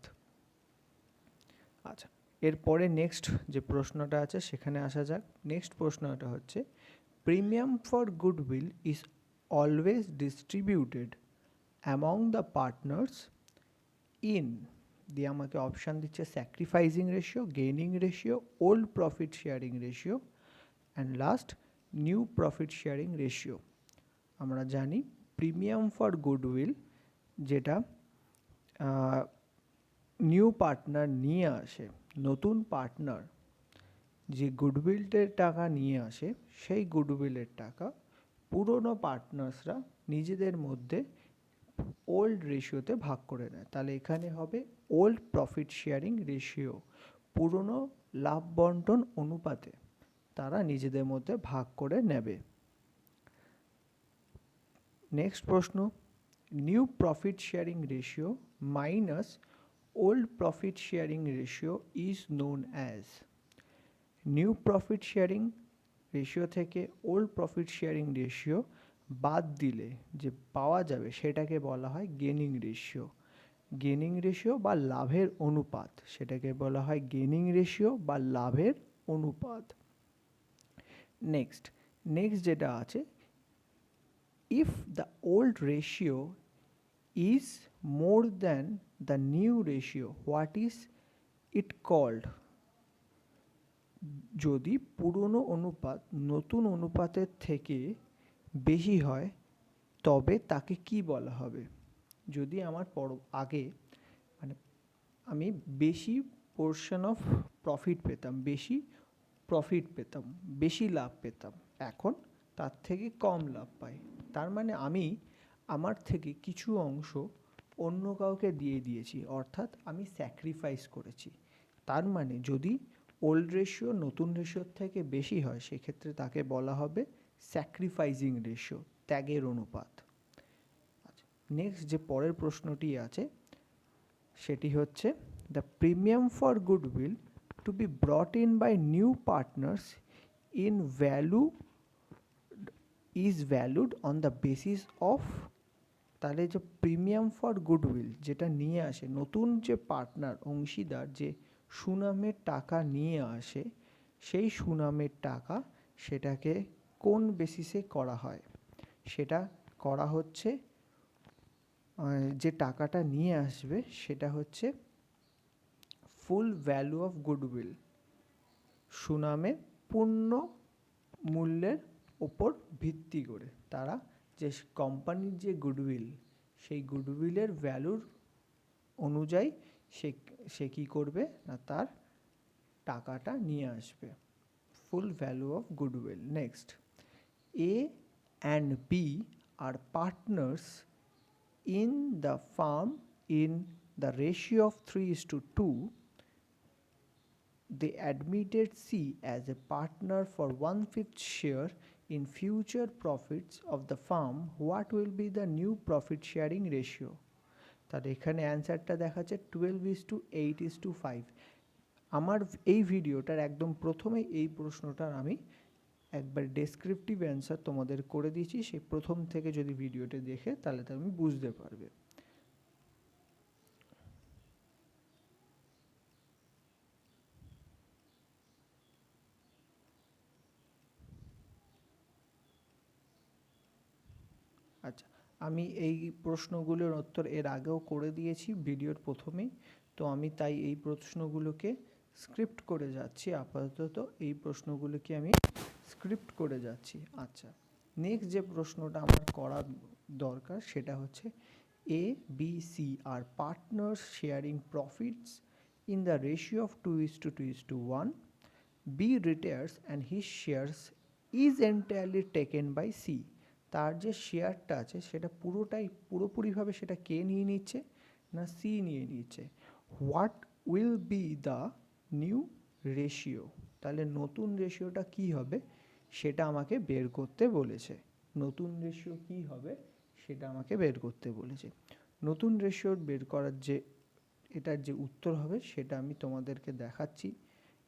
আচ্ছা, এরপরে নেক্সট যে প্রশ্নটা আছে সেখানে আসা যাক। নেক্সট প্রশ্নটা হচ্ছে, premium for goodwill is always distributed among the partners in, দিয়ে আমাকে অপশান দিচ্ছে sacrificing ratio, gaining ratio, old profit sharing ratio and last new profit sharing ratio. আমরা জানি প্রিমিয়াম ফর গুডউইল যেটা নিউ পার্টনার নিয়ে আসে, নতুন পার্টনার যে গুডউইলের টাকা নিয়ে আসে সেই গুডউইলের টাকা পুরনো পার্টনার্সরা নিজেদের মধ্যে ওল্ড রেশিওতে ভাগ করে নেয়। তাহলে এখানে হবে ওল্ড প্রফিট শেয়ারিং রেশিও, পুরনো লাভ বন্টন অনুপাতে তারা নিজেদের মধ্যে ভাগ করে নেবে। নেক্সট প্রশ্ন, new profit sharing ratio minus old profit sharing ratio is known as. New profit sharing ratio থেকে ওল্ড প্রফিট শেয়ারিং রেশিও বাদ দিলে যে পাওয়া যাবে সেটাকে বলা হয় গেনিং রেশিও। গেনিং রেশিও বা লাভের অনুপাত, সেটাকে বলা হয় গেনিং রেশিও বা লাভের অনুপাত। নেক্সট যেটা আছে, if the old ratio is more than the new ratio, what is it called? যদি পুরনো অনুপাত নতুন অনুপাতের থেকে বেশি হয় তবে তাকে কি বলা হবে? যদি আমার আগে মানে আমি বেশি পোর্শন অফ প্রফিট পেতাম, বেশি লাভ পেতাম, এখন তার থেকে কম লাভ পাই, তার মানে আমি আমার থেকে কিছু অংশ অন্য কাউকে দিয়ে দিয়েছি, অর্থাৎ আমি স্যাক্রিফাইস করেছি। তার মানে যদি ওল্ড রেশিও নতুন রেশিওর থেকে বেশি হয় সেক্ষেত্রে তাকে বলা হবে স্যাক্রিফাইজিং রেশিও, ত্যাগের অনুপাত। আচ্ছা, নেক্সট যে পরের প্রশ্নটি আছে সেটি হচ্ছে, the premium for goodwill to be brought in by new partners in value is valued on the basis of. তাহলে যে প্রিমিয়াম ফর গুডউইল যেটা নিয়ে আসে নতুন যে পার্টনার অংশীদার যে সুনামের টাকা নিয়ে আসে, সেই সুনামের টাকা সেটাকে কোন বেসিসে করা হয়? সেটা করা হচ্ছে যে টাকাটা নিয়ে আসবে সেটা হচ্ছে ফুল ভ্যালু অফ গুডউইল, সুনামের পূর্ণ মূল্যের ওপর ভিত্তি করে তারা যে কোম্পানির যে গুডউইল, সেই গুডউইলের ভ্যালুর অনুযায়ী সে কী করবে না তার টাকাটা নিয়ে আসবে, full value of goodwill. Next, A and B are partners in the firm in the ratio of 3:2. They admitted C as a partner for 1/5 share in future profits of the firm. What will be the new profit sharing ratio? তাহলে এখানে অ্যান্সারটা দেখাচ্ছে 12:8:5। আমার এই ভিডিওটার একদম প্রথমে এই প্রশ্নটার আমি একবার ডেসক্রিপটিভ অ্যান্সার তোমাদের করে দিয়েছি, সেই প্রথম থেকে যদি ভিডিওটা দেখে তাহলে তুমি বুঝতে পারবে। আচ্ছা, আমি এই প্রশ্নগুলোর উত্তর এর আগেও করে দিয়েছি ভিডিওর প্রথমেই, তো আমি তাই এই প্রশ্নগুলোকে স্ক্রিপ্ট করে যাচ্ছি, আপাতত এই প্রশ্নগুলোকে আমি স্ক্রিপ্ট করে যাচ্ছি। আচ্ছা, নেক্সট যে প্রশ্নটা আমার করা দরকার সেটা হচ্ছে, A B C are partners sharing profits in the ratio of 2:1. B retires and his shares is entirely taken by C. তার যে শেয়ারটা আছে সেটা পুরোপুরিভাবে সেটা কে নিয়ে নিচ্ছে না সি নিয়ে নিচ্ছে। What will be the new ratio? তাহলে নতুন রেশিওটা কি হবে সেটা আমাকে বের করতে বলেছে। নতুন রেশিও কি হবে সেটা আমাকে বের করতে বলেছে। নতুন রেশিও বের করার যে এটার যে উত্তর হবে সেটা আমি তোমাদেরকে দেখাচ্ছি।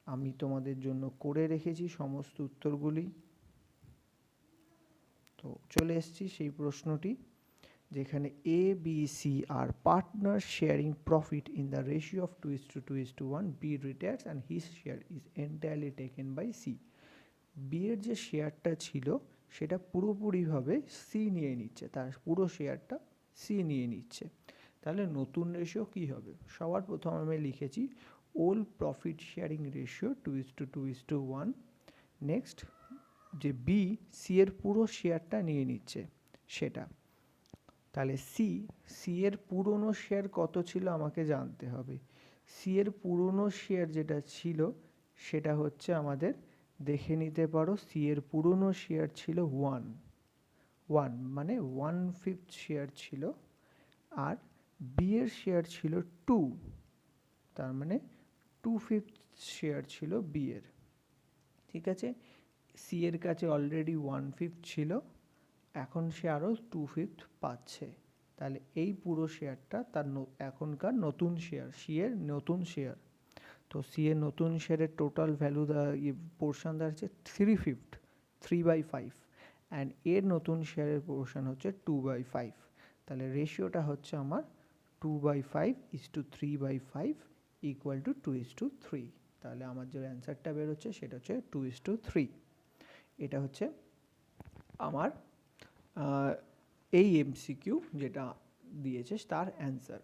আমি তোমাদের জন্য করে রেখেছি সমস্ত উত্তরগুলি। তো চলে এসেছি সেই প্রশ্নটি, যেখানে A B C are partner sharing profit in the ratio of 2:1. B retires and his share is entirely taken by C. B এর যে শেয়ারটা ছিল সেটা পুরোপুরিভাবে সি নিয়ে নিচ্ছে, তার পুরো শেয়ারটা সি নিয়ে নিচ্ছে। তাহলে নতুন রেশিও কী হবে? সবার প্রথম আমি লিখেছি old profit sharing ratio 2:1। Next, যে বি সি এর পুরো শেয়ারটা নিয়ে নিচ্ছে সেটা, তাহলে সি এর পুরনো শেয়ার কত ছিল আমাকে জানতে হবে। সি এর পুরনো শেয়ার যেটা ছিল সেটা হচ্ছে আমাদের দেখে নিতে পারো, সি এর পুরনো শেয়ার ছিল 1 মানে 1/5 শেয়ার ছিল, আর বি এর শেয়ার ছিল 2, তার মানে 2/5 শেয়ার ছিল বি এর। ঠিক আছে, সি এর কাছে অলরেডি 1/5 ছিল, এখন সে আরও 2/5 পাচ্ছে, তাহলে এই পুরো শেয়ারটা তার এখনকার নতুন শেয়ার, সি এর নতুন শেয়ার। তো সি এর নতুন শেয়ারের টোটাল ভ্যালু পোর্শন দাঁড়াচ্ছে 3/5, 3/5। অ্যান্ড এর নতুন শেয়ারের প্রপোর্শন হচ্ছে 2/5। তাহলে রেশিওটা হচ্ছে আমার 2/5:3/5 ইকুয়াল টু 2:3। তাহলে আমার যে অ্যান্সারটা বেরোচ্ছে সেটা হচ্ছে 2:3। এটা হচ্ছে আমার এই এমসিকিউ যেটা দিয়েছে তার অ্যান্সার।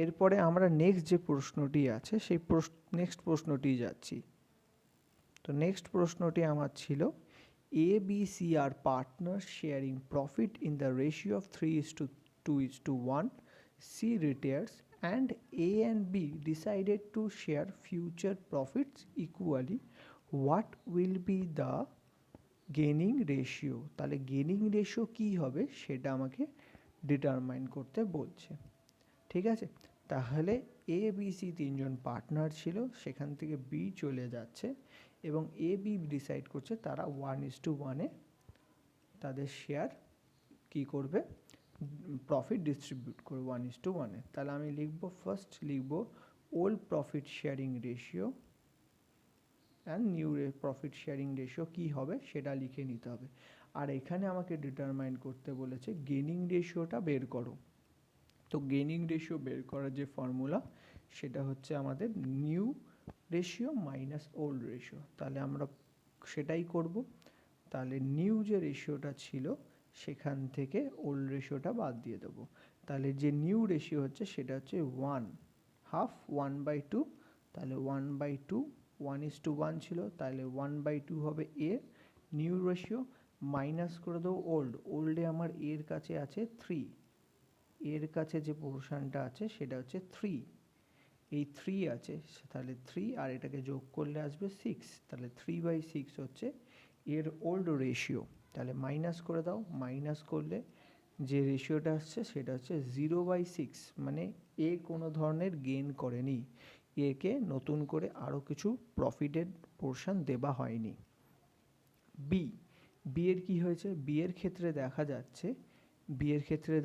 এরপরে আমরা নেক্সট যে প্রশ্নটি আছে সেই নেক্সট প্রশ্নটি যাচ্ছি। তো নেক্সট প্রশ্নটি আমার ছিল A B C are partner sharing profit in the ratio of 3:2:1, C retires and A and B decided to share future profits equally, what will be the gaining ratio. তাহলে gaining ratio কী হবে সেটা আমাকে determine করতে বলছে। ঠিক আছে, তাহলে এ বি সি তিনজন পার্টনার ছিল, সেখান থেকে বি চলে যাচ্ছে এবং এ বি ডিসাইড করছে তারা 1:1 তাদের শেয়ার কী করবে, প্রফিট ডিস্ট্রিবিউট করবে 1:1। তাহলে আমি লিখব, ফার্স্ট লিখব old profit sharing ratio and new profit sharing ratio কী হবে সেটা লিখে নিতে হবে। আর এখানে আমাকে ডিটারমাইন করতে বলেছে গেনিং রেশিওটা বের করো। তো গেনিং রেশিও বের করার যে ফর্মুলা সেটা হচ্ছে আমাদের new ratio minus old ratio. তাহলে আমরা সেটাই করব। তাহলে নিউ যে রেশিওটা ছিল সেখান থেকে ওল্ড রেশিওটা বাদ দিয়ে দেবো। তাহলে যে নিউ রেশিও হচ্ছে সেটা হচ্ছে 1/2 1/2। তাহলে 1/2 1:1 ছিল, তাহলে 1/2 হবে এ নিউ রেশিও, মাইনাস করে দেবো ওল্ডে আমার এর কাছে আছে 3, এর কাছে যে পোর্শনটা আছে সেটা হচ্ছে 3, এই 3 আছে, তাহলে 3 আর এটাকে যোগ করলে আসবে 6, তাহলে 3/6 হচ্ছে এর ওল্ড রেশিও। তাহলে মাইনাস করে দাও, মাইনাস করলে যে রেশিওটা আসছে সেটা হচ্ছে 0/6, মানে এ কোনো ধরনের গেইন করেনি, একে নতুন করে আরও কিছু প্রফিটেড পোর্শন দেওয়া হয়নি। বি, বি এর কী হয়েছে, বি এর ক্ষেত্রে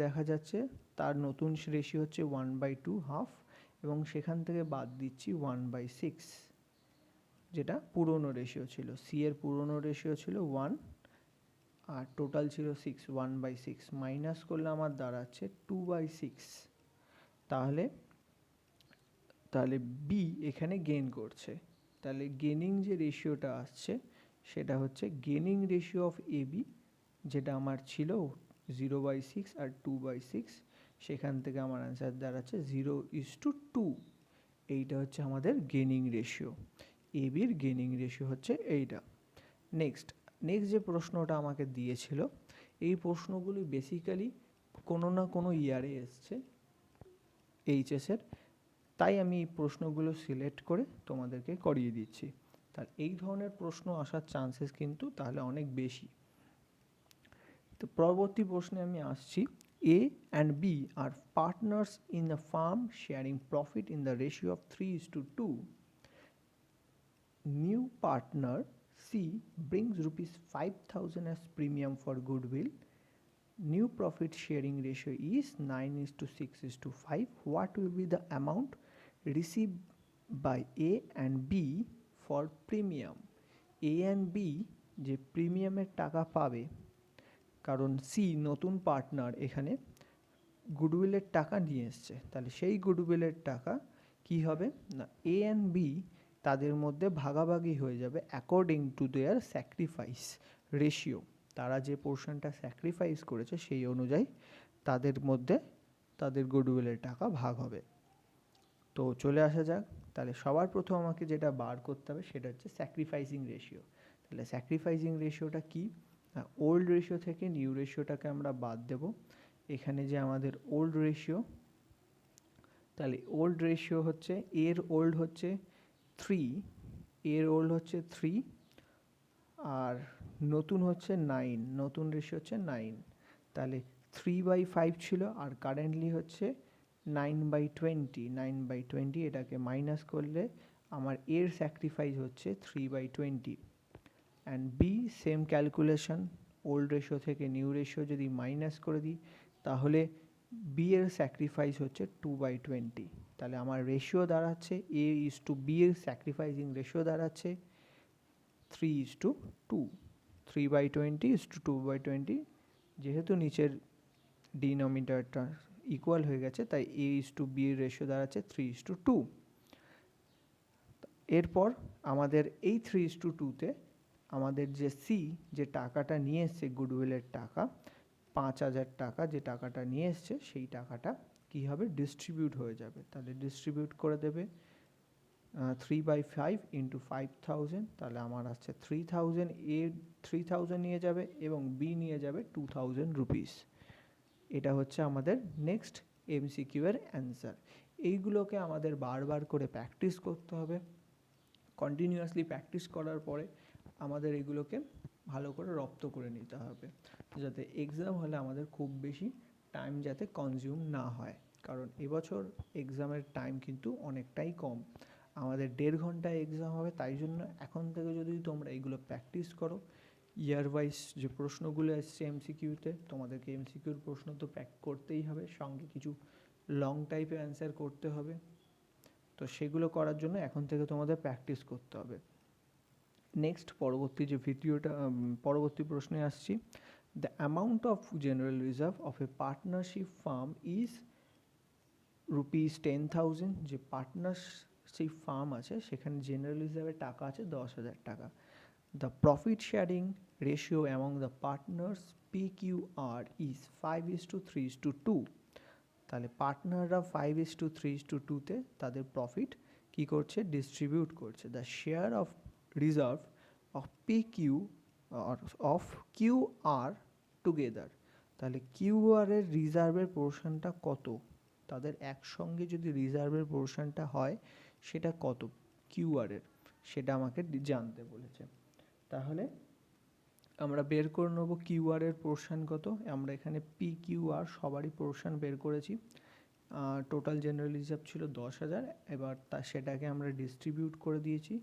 দেখা যাচ্ছে তার নতুন রেশিও হচ্ছে 1/2 হাফ, এবং সেখান থেকে বাদ দিচ্ছি 1/6 যেটা পুরনো রেশিও ছিল। সি এর পুরনো রেশিও ছিল 1 আর টোটাল ছিল 6, 1/6 মাইনাস করলে আমার দাঁড়াচ্ছে 2/6। তাহলে বি এখানে গেইন করছে। তাহলে গেনিং যে রেশিওটা আসছে সেটা হচ্ছে gaining ratio of A B, যেটা আমার ছিল 0/6 আর 2/6, সেখান থেকে আমার অ্যান্সার দাঁড়াচ্ছে 0:2। এইটা হচ্ছে আমাদের গেনিং রেশিও, এ বির গেনিং রেশিও হচ্ছে এইটা। নেক্সট যে প্রশ্নটা আমাকে দিয়েছিল, এই প্রশ্নগুলি বেসিক্যালি কোনো না কোনো ইয়ারে এসছে এইচএসের, তাই আমি এই প্রশ্নগুলো সিলেক্ট করে তোমাদেরকে করিয়ে দিচ্ছি। তাহলে এই ধরনের প্রশ্ন আসার চান্সেস কিন্তু তাহলে অনেক বেশি। তো পরবর্তী প্রশ্নে আমি আসছি, A and B are partners in the firm sharing profit in the ratio of 3:2। New partner C brings rupees 5,000 as premium for goodwill. New profit sharing ratio is 9:6:5. What will be the amount received by A and B for premium? A and B যে প্রিমিয়ামের টাকা পাবে, কারণ C নতুন partner এখানে গুডউইলের টাকা নিয়ে এসছে, তাহলে সেই গুডউইলের টাকা কি হবে না, এ অ্যান্ড বি তাদের মধ্যে ভাগাভাগি হয়ে যাবে according to their sacrifice ratio. তারা যে পোর্শনটা স্যাক্রিফাইস করেছে সেই অনুযায়ী তাদের মধ্যে তাদের গুডউইলের টাকা ভাগ হবে। তো চলে আসা যাক, তাহলে সবার প্রথম আমাকে যেটা বার করতে হবে সেটা হচ্ছে স্যাক্রিফাইসিং রেশিও। তাহলে স্যাক্রিফাইসিং রেশিওটা কি, ওল্ড রেশিও থেকে নিউ রেশিওটাকে আমরা বাদ দেব। এখানে যে আমাদের ওল্ড রেশিও, তাহলে ওল্ড রেশিও হচ্ছে এর ওল্ড হচ্ছে 3, এর ওল্ড হচ্ছে 3 আর নতুন হচ্ছে 9, নতুন রেশিও হচ্ছে 9। তাহলে 3/5 ছিল আর কারেন্টলি হচ্ছে 9/20, 9/20 এটাকে মাইনাস করলে আমার এর স্যাক্রিফাইস হচ্ছে 3/20। And B same calculation, old ratio থেকে নিউ রেশিও যদি মাইনাস করে দিই তাহলে বি এর স্যাক্রিফাইস হচ্ছে 2/20। তাহলে আমার রেশিও দাঁড়াচ্ছে A/B এর স্যাক্রিফাইসিং রেশিও দাঁড়াচ্ছে 3:2, 3/20:2/20, যেহেতু নিচের ডিনোমিনেটরটা ইকুয়াল হয়ে গেছে তাই A:B এর রেশিও দাঁড়াচ্ছে 3:2। এরপর আমাদের এই 3:2-তে আমাদের যে সি, যে টাকাটা নিয়ে এসছে গুডউইলের টাকা 5,000 টাকা, যে টাকাটা নিয়ে এসছে সেই টাকাটা কী হবে, ডিস্ট্রিবিউট হয়ে যাবে। তাহলে ডিস্ট্রিবিউট করে দেবে 3/5 ইন্টু 5,000, তাহলে আমার আসছে 3,000। এ 3,000 নিয়ে যাবে এবং বি নিয়ে যাবে 2,000 রুপিস। এটা হচ্ছে আমাদের নেক্সট এমসিকিউ এর অ্যান্সার। এইগুলোকে আমাদের বারবার করে প্র্যাকটিস করতে হবে। কন্টিনিউয়াসলি প্র্যাকটিস করার পরে আমাদের এগুলোকে ভালো করে রপ্ত করে নিতে হবে, যাতে এক্সাম হলে আমাদের খুব বেশি টাইম যাতে কনজিউম না হয়। কারণ এবছর এক্সামের টাইম কিন্তু অনেকটাই কম, আমাদের 1.5 ঘন্টায় এক্সাম হবে। তাই জন্য এখন থেকে যদি তোমরা এগুলো প্র্যাকটিস করো, ইয়ার ওয়াইজ যে প্রশ্নগুলো এসছে এমসিকিউতে, তোমাদেরকে এমসিকিউর প্রশ্ন তো প্যাক করতেই হবে, সঙ্গে কিছু লং টাইপের অ্যান্সার করতে হবে। তো সেগুলো করার জন্য এখন থেকে তোমাদের প্র্যাকটিস করতে হবে। নেক্সট পরবর্তী যে ভিডিওটা, পরবর্তী প্রশ্নে আসছি। The amount of general reserve of A partnership firm is ₹10,000। যে পার্টনারশিপ ফার্ম আছে সেখানে জেনারেল রিজার্ভের টাকা আছে 10,000 টাকা। The profit sharing ratio among the partners PQR is 5:3:2। তাহলে পার্টনাররা 5:3:2-তে তাদের প্রফিট কী করছে, ডিস্ট্রিবিউট করছে। The share of reserve of of QR together. তাহলে QR এর রিজার্ভের পোর্শনটা কত, তাদের একসঙ্গে যদি রিজার্ভের পোর্শনটা হয় সেটা কত QR এর, সেটা আমাকে জানতে বলেছে। তাহলে আমরা বের করে নেব QR এর পোর্শন কত। আমরা এখানে PQR সবারই পোর্শন বের করেছি। টোটাল জেনারেল রিজার্ভ ছিল 10,000, এবার সেটাকে আমরা ডিস্ট্রিবিউট করে দিয়েছি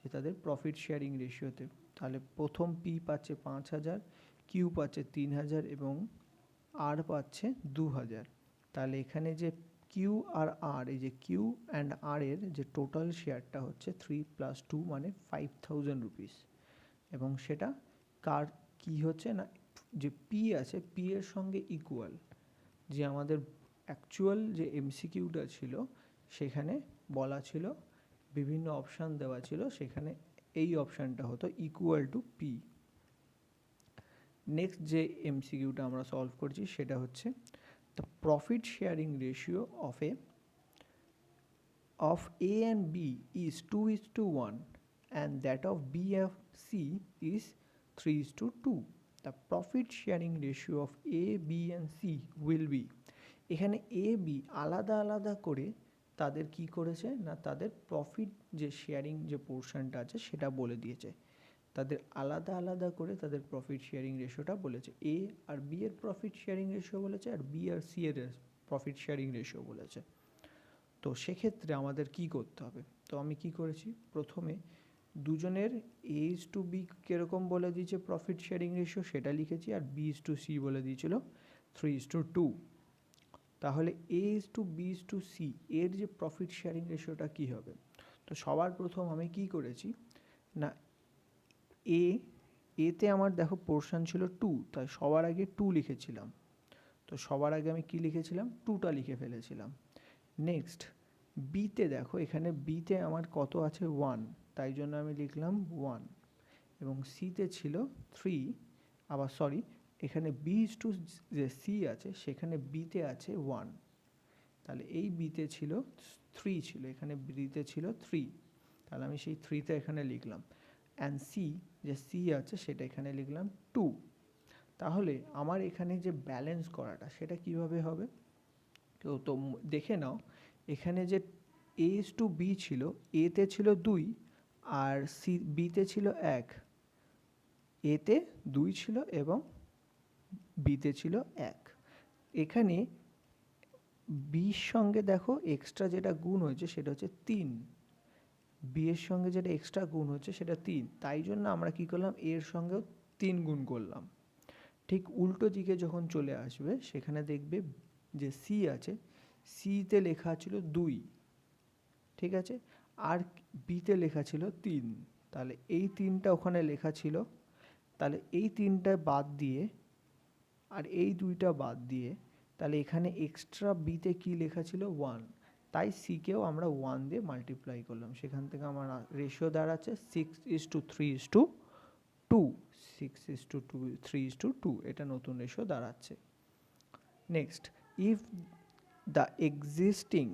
যে তাদের প্রফিট শেয়ারিং রেশিওতে। তাহলে প্রথম P পাচ্ছে 5,000, Q পাচ্ছে 3,000 এবং R পাচ্ছে 2,000। তাহলে এখানে যে Q আর R, এই যে Q অ্যান্ড R এর যে টোটাল শেয়ারটা হচ্ছে 3 + 2 মানে 5,000 রুপিস। এবং সেটা কার কি হচ্ছে না, যে P আছে P এর সঙ্গে ইকুয়াল। যে আমাদের অ্যাকচুয়াল যে এমসিকিউটা ছিল সেখানে বলা ছিল, বিভিন্ন অপশান দেওয়া ছিল, সেখানে এই অপশানটা হতো ইকুয়াল টু P। নেক্সট যে এমসিকিউটা আমরা সলভ করছি সেটা হচ্ছে the profit sharing ratio of A and B is 2:1 and that of B and C is 3:2. The profit sharing ratio of A, B and C will be, এখানে A, B আলাদা আলাদা করে তাদের কি করেছে না, তাদের প্রফিট যে শেয়ারিং যে পোর্শনটা আছে সেটা বলে দিয়েছে। তাদের আলাদা আলাদা করে তাদের প্রফিট শেয়ারিং রেশিওটা বলেছে। A আর B এর প্রফিট শেয়ারিং রেশিও বলেছে, আর B আর C এর প্রফিট শেয়ারিং রেশিও বলেছে। তো সেক্ষেত্রে আমাদের কি করতে হবে, তো আমি কি করেছি, প্রথমে দুজনের A:B কীরকম বলে দিয়েছে প্রফিট শেয়ারিং রেশিও সেটা লিখেছি, আর B:C বলে দিয়েছিল 3:2। তাহলে A:B:C এর যে প্রফিট শেয়ারিং রেশিওটা কী হবে, তো সবার প্রথম আমি কি করেছি না, এতে আমার দেখো পোর্শন ছিল 2, তাই সবার আগে 2 লিখেছিলাম। তো সবার আগে আমি কি লিখেছিলাম, 2টা লিখে ফেলেছিলাম। নেক্সট বিতে দেখো, এখানে বিতে আমার কত আছে 1, তাই জন্য আমি লিখলাম 1। এবং সিতে ছিল 3, আবার সরি, এখানে B:2 যে সি আছে সেখানে বিতে আছে 1, তাহলে এই বিতে ছিল 3 ছিল, এখানে বিতে ছিল 3, তাহলে আমি সেই 3তে এখানে লিখলাম। অ্যান্ড সি, যে সি আছে সেটা এখানে লিখলাম 2। তাহলে আমার এখানে যে ব্যালেন্স করাটা সেটা কিভাবে হবে, তো দেখে নাও, এখানে যে A:B ছিল, এতে ছিল 2 আর বিতে ছিল 1, এতে 2 ছিল এবং বিতে ছিল 1। এখানে বির সঙ্গে দেখো এক্সট্রা যেটা গুণ হয়েছে সেটা হচ্ছে 3, বি এর সঙ্গে যেটা এক্সট্রা গুণ হচ্ছে সেটা 3, তাই জন্য আমরা কি করলাম, এর সঙ্গেও 3 গুণ করলাম। ঠিক উল্টো দিকে যখন চলে আসবে সেখানে দেখবে যে সি আছে, সিতে লেখা ছিল 2, ঠিক আছে, আর বিতে লেখা ছিল 3, তাহলে এই 3টা ওখানে লেখা ছিল, তাহলে এই তিনটা বাদ দিয়ে আর এই দুইটা বাদ দিয়ে তাহলে এখানে এক্সট্রা বিতে কী লেখা ছিল 1, তাই সিকেও আমরা 1 দিয়ে মাল্টিপ্লাই করলাম, সেখান থেকে আমার রেশিও দাঁড়াচ্ছে 6:3:2, 6:3:2, এটা নতুন রেশিও দাঁড়াচ্ছে। Next, if the existing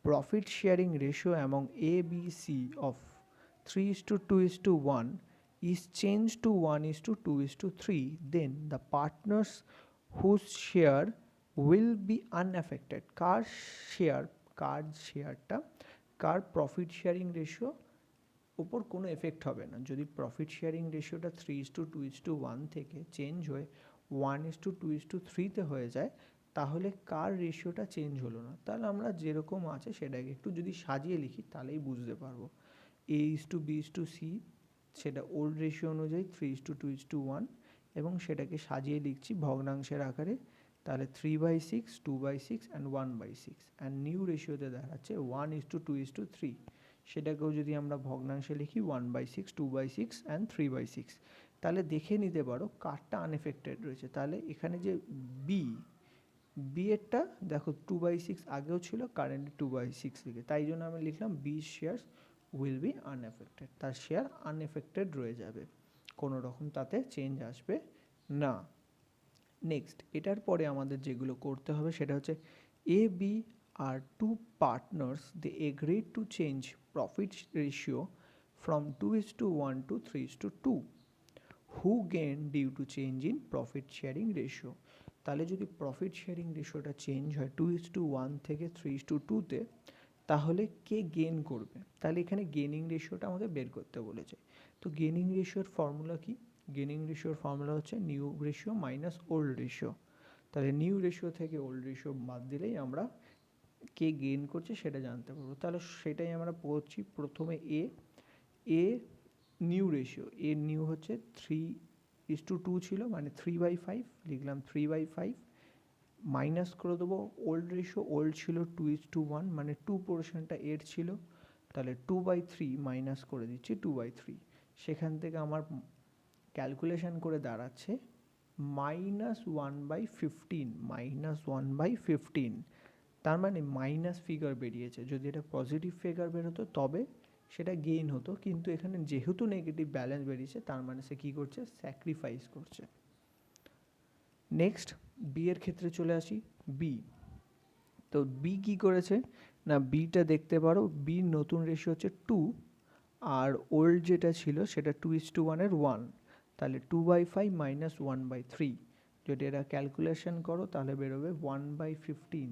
profit sharing ratio among A, B, C of 3:2:1 is changed to 1:2:3, then the partners whose share will be unaffected, কার শেয়ারটা কার প্রফিট শেয়ারিং রেশিও ওপর কোনো এফেক্ট হবে না। যদি প্রফিট শেয়ারিং রেশিওটা 3:2:1 থেকে চেঞ্জ হয়ে 1:2:3 হয়ে যায়, তাহলে কার রেশিওটা চেঞ্জ হলো না। তাহলে আমরা যেরকম আছে সেটাকে একটু যদি সাজিয়ে লিখি তাহলেই বুঝতে পারবো। A:2:B:C, সেটা ওল্ড রেশিও অনুযায়ী 3:2:1, এবং সেটাকে সাজিয়ে লিখছি ভগ্নাংশের আকারে, তাহলে 3/6, 2/6 অ্যান্ড 1/6, অ্যান্ড নিউ রেশিওতে দেখাচ্ছে 1:2:3। সেটাকেও যদি আমরা ভগ্নাংশে লিখি 1/6, 2/6 অ্যান্ড 3/6, তাহলে দেখে নিতে পারো কারটা আনএফেক্টেড রয়েছে। তাহলে এখানে যে বি এরটা দেখো 2/6 আগেও ছিল, কারেন্টলি 2/6 লিখে, তাই জন্য আমি লিখলাম B shares will be unaffected, তার শেয়ার আনএফেক্টেড রয়ে যাবে, কোনো রকম তাতে চেঞ্জ আসবে না। নেক্সট, এটার পরে আমাদের যেগুলো করতে হবে সেটা হচ্ছে A B are two partners, they agreed to change profit ratio from 2:1 to 3:2, who gain due to change in profit sharing ratio. তাহলে যদি প্রফিট শেয়ারিং রেশিওটা চেঞ্জ হয় 2:1 থেকে 3:2-তে, তাহলে কে গেন করবে? তাহলে এখানে গেনিং রেশিওটা আমাদের বের করতে বলেছে। তো গেনিং রেশিওর ফর্মুলা কি? গেনিং রেশিওর ফর্মুলা হচ্ছে new ratio minus old ratio. তাহলে নিউ রেশিও থেকে ওল্ড রেশিও বাদ দিলেই আমরা কে গেইন করছে সেটা জানতে পারবো। তাহলে সেটাই আমরা পড়ছি। প্রথমে a new ratio, a new হচ্ছে 3:2 ছিল, মানে 3/5 লিখলাম, 3/5 মাইনাস করে দেবো ওল্ড রেশিও, ওল্ড ছিল 2:1, মানে 2 পোর্শনটা এর ছিল, তাহলে 2/3 মাইনাস করে দিচ্ছি 2/3, সেখান থেকে আমার ক্যালকুলেশন করে দাঁড়াচ্ছে -1/15, তার মানে মাইনাস ফিগার বেরিয়েছে। যদি এটা পজিটিভ ফিগার বেরোতো তবে সেটা গেইন হতো, কিন্তু এখানে যেহেতু নেগেটিভ ব্যালেন্স বেরিয়েছে তার মানে সে কী করছে? স্যাক্রিফাইস করছে। নেক্সট, বি এর ক্ষেত্রে চলে আসি। বি, তো বি কী করেছে না, বিটা দেখতে পারো, বির নতুন রেশিও হচ্ছে 2, আর ওল্ড যেটা ছিল সেটা 2:1 1, তাহলে 2/5 মাইনাস 1/3, যদি এটা ক্যালকুলেশন করো তাহলে বেরোবে 1/15,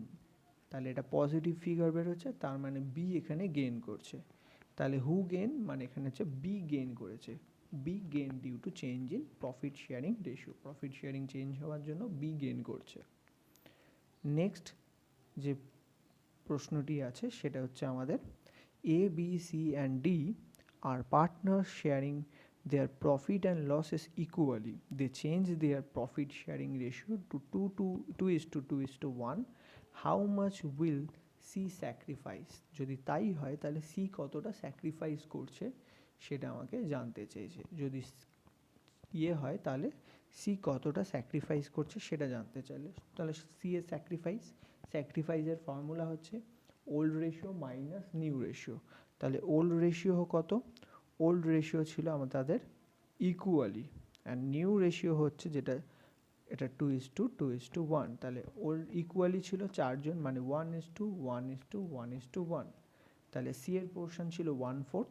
তাহলে এটা পজিটিভ ফিগার বেরোচ্ছে, তার মানে বি এখানে গেইন করছে। তাহলে হু গেইন, মানে এখানে হচ্ছে বি গেইন করেছে, B gain due to change in profit sharing ratio, profit sharing change হওয়ার জন্য বি গেইন করছে। নেক্সট যে প্রশ্নটি আছে সেটা হচ্ছে আমাদের A B C and D are partner sharing their profit and losses equally. They change their profit sharing ratio to 2:1. How much will C sacrifice? যদি তাই হয় তাহলে C কতটা স্যাক্রিফাইস করছে সেটা আমাকে জানতে চেয়েছে। যদি ইয়ে হয় তাহলে C কতটা স্যাক্রিফাইস করছে সেটা জানতে চাইলে, তাহলে C এর স্যাক্রিফাইসের ফর্মুলা হচ্ছে old ratio minus new ratio. তাহলে ওল্ড রেশিও কত? ওল্ড রেশিও ছিল আমাদের ইকুয়ালি, অ্যান্ড নিউ রেশিও হচ্ছে যেটা, এটা 2:1, তাহলে ওল্ড ইকুয়ালি ছিল 4 জন, মানে 1:1:1:1, তাহলে সি এর পোর্শন ছিল 1/4,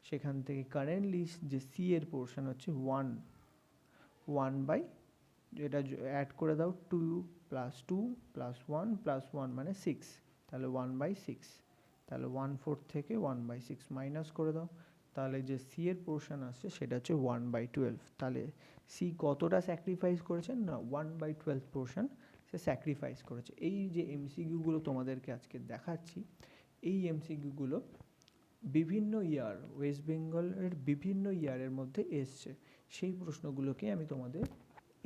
সেখান থেকে কারেন্টলি যে সি এর পোর্শন হচ্ছে 1 বাই, এটা অ্যাড করে দাও, 2 + 2 + 1 + 1 মানে 6, তাহলে 1/6, তাহলে 1/4 থেকে 1/6 মাইনাস করে দাও, তাহলে যে সি এর পোর্শন আসছে সেটা হচ্ছে 1/12। তাহলে সি কতটা স্যাক্রিফাইস করেছে না, 1/12 পোর্শন সে স্যাক্রিফাইস করেছে। এই যে এমসিকিউগুলো তোমাদেরকে আজকে দেখাচ্ছি, এই এমসিকিউগুলো বিভিন্ন ইয়ার, ওয়েস্ট বেঙ্গলের বিভিন্ন ইয়ারের মধ্যে এসছে, সেই প্রশ্নগুলোকে আমি তোমাদের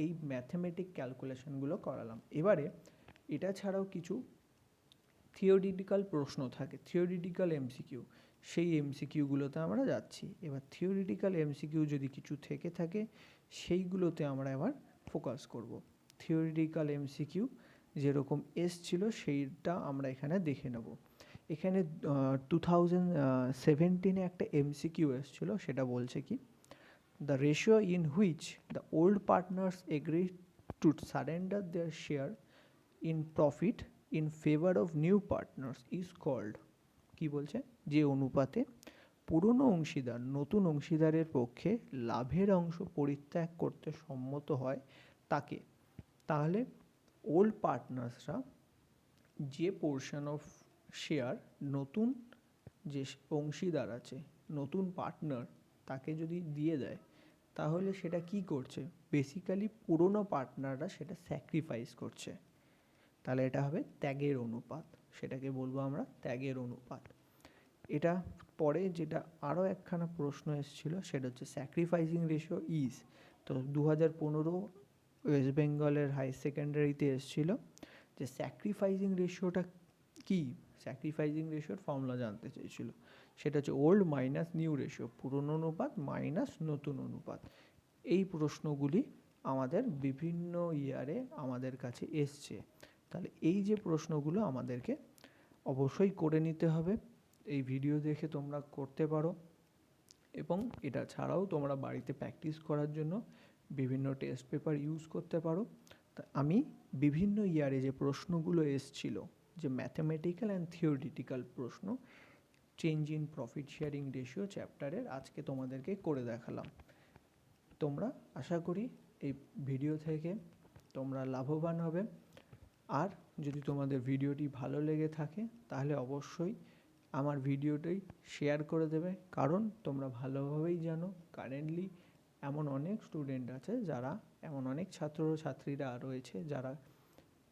এই ম্যাথমেটিক ক্যালকুলেশনগুলো করালাম। এবারে এটা ছাড়াও কিছু থিওরিটিক্যাল প্রশ্ন থাকে, থিওরিটিক্যাল এমসিকিউ, সেই এমসিকিউগুলোতে আমরা যাচ্ছি। এবার থিওরিটিক্যাল এমসিকিউ যদি কিছু থেকে থাকে সেইগুলোতে আমরা এবার ফোকাস করব। থিওরিটিক্যাল এমসিকিউ যেরকম এসছিল সেইটা আমরা এখানে দেখে নেব। এখানে 2017 একটা এমসিকিউ এসছিল, সেটা বলছে কি, the ratio in which the old partners agree to surrender their share in profit in favour of new partners is called. কী বলছে, যে অনুপাতে পুরনো অংশীদার নতুন অংশীদারের পক্ষে লাভের অংশ পরিত্যাগ করতে সম্মত হয় তাকে। তাহলে ওল্ড পার্টনার্সরা যে পোর্শন অফ শেয়ার নতুন যে অংশীদার আছে, নতুন পার্টনার, তাকে যদি দিয়ে দেয়, তাহলে সেটা কি করছে, বেসিক্যালি পুরনো পার্টনাররা সেটা স্যাক্রিফাইস করছে। তাহলে এটা হবে ত্যাগের অনুপাত, সেটাকে বলবো আমরা ত্যাগের অনুপাত। এটা পরে যেটা আরও একখানা প্রশ্ন এসেছিল সেটা হচ্ছে স্যাক্রিফাইসিং রেশিও ইজ। তো 2015 ওয়েস্ট বেঙ্গলের হাই সেকেন্ডারিতে এসেছিল যে স্যাক্রিফাইসিং রেশিওটা কি, স্যাক্রিফাইসিং রেশিওর ফর্মুলা জানতে চেয়েছিল। সেটা হচ্ছে ওল্ড মাইনাস নিউ রেশিও, পুরনো অনুপাত মাইনাস নতুন অনুপাত। এই প্রশ্নগুলি আমাদের বিভিন্ন ইয়ারে আমাদের কাছে এসছে। তাহলে এই যে প্রশ্নগুলো আমাদেরকে অবশ্যই করে নিতে হবে, এই ভিডিও দেখে তোমরা করতে পারো, এবং এটা ছাড়াও তোমরা বাড়িতে প্র্যাকটিস করার জন্য বিভিন্ন টেস্ট পেপার ইউজ করতে পারো। তা আমি বিভিন্ন ইয়ারে যে প্রশ্নগুলো এসছিল, যে ম্যাথামেটিক্যাল অ্যান্ড থিওরিটিক্যাল প্রশ্ন, change in profit sharing ratio চ্যাপ্টারের আজকে তোমাদেরকে করে দেখালাম। তোমরা আশা করি এই ভিডিও থেকে তোমরা লাভবান হবে। আর যদি তোমাদের ভিডিওটি ভালো লেগে থাকে তাহলে অবশ্যই আমার ভিডিওটি শেয়ার করে দেবে, কারণ তোমরা ভালোভাবেই জানো কারেন্টলি এমন অনেক স্টুডেন্ট আছে যারা, এমন অনেক ছাত্রছাত্রীরা রয়েছে যারা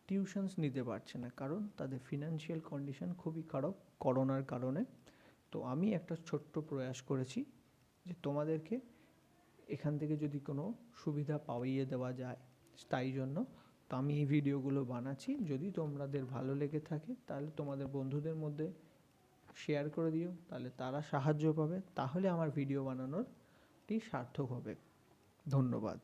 টিউশনস নিতে পারছে না, কারণ তাদের ফিনান্সিয়াল কন্ডিশন খুবই খারাপ করোনার কারণে। তো আমি একটা ছোট্ট প্রয়াস করেছি যে তোমাদেরকে এখান থেকে যদি কোনো সুবিধা পাইয়ে দেওয়া যায়, তাই জন্য তো আমি এই ভিডিওগুলো বানাচ্ছি। যদি তোমাদের ভালো লেগে থাকে তাহলে তোমাদের বন্ধুদের মধ্যে শেয়ার করে দিও, তাহলে তারা সাহায্য পাবে, তাহলে আমার ভিডিও বানানোরটি সার্থক হবে। ধন্যবাদ।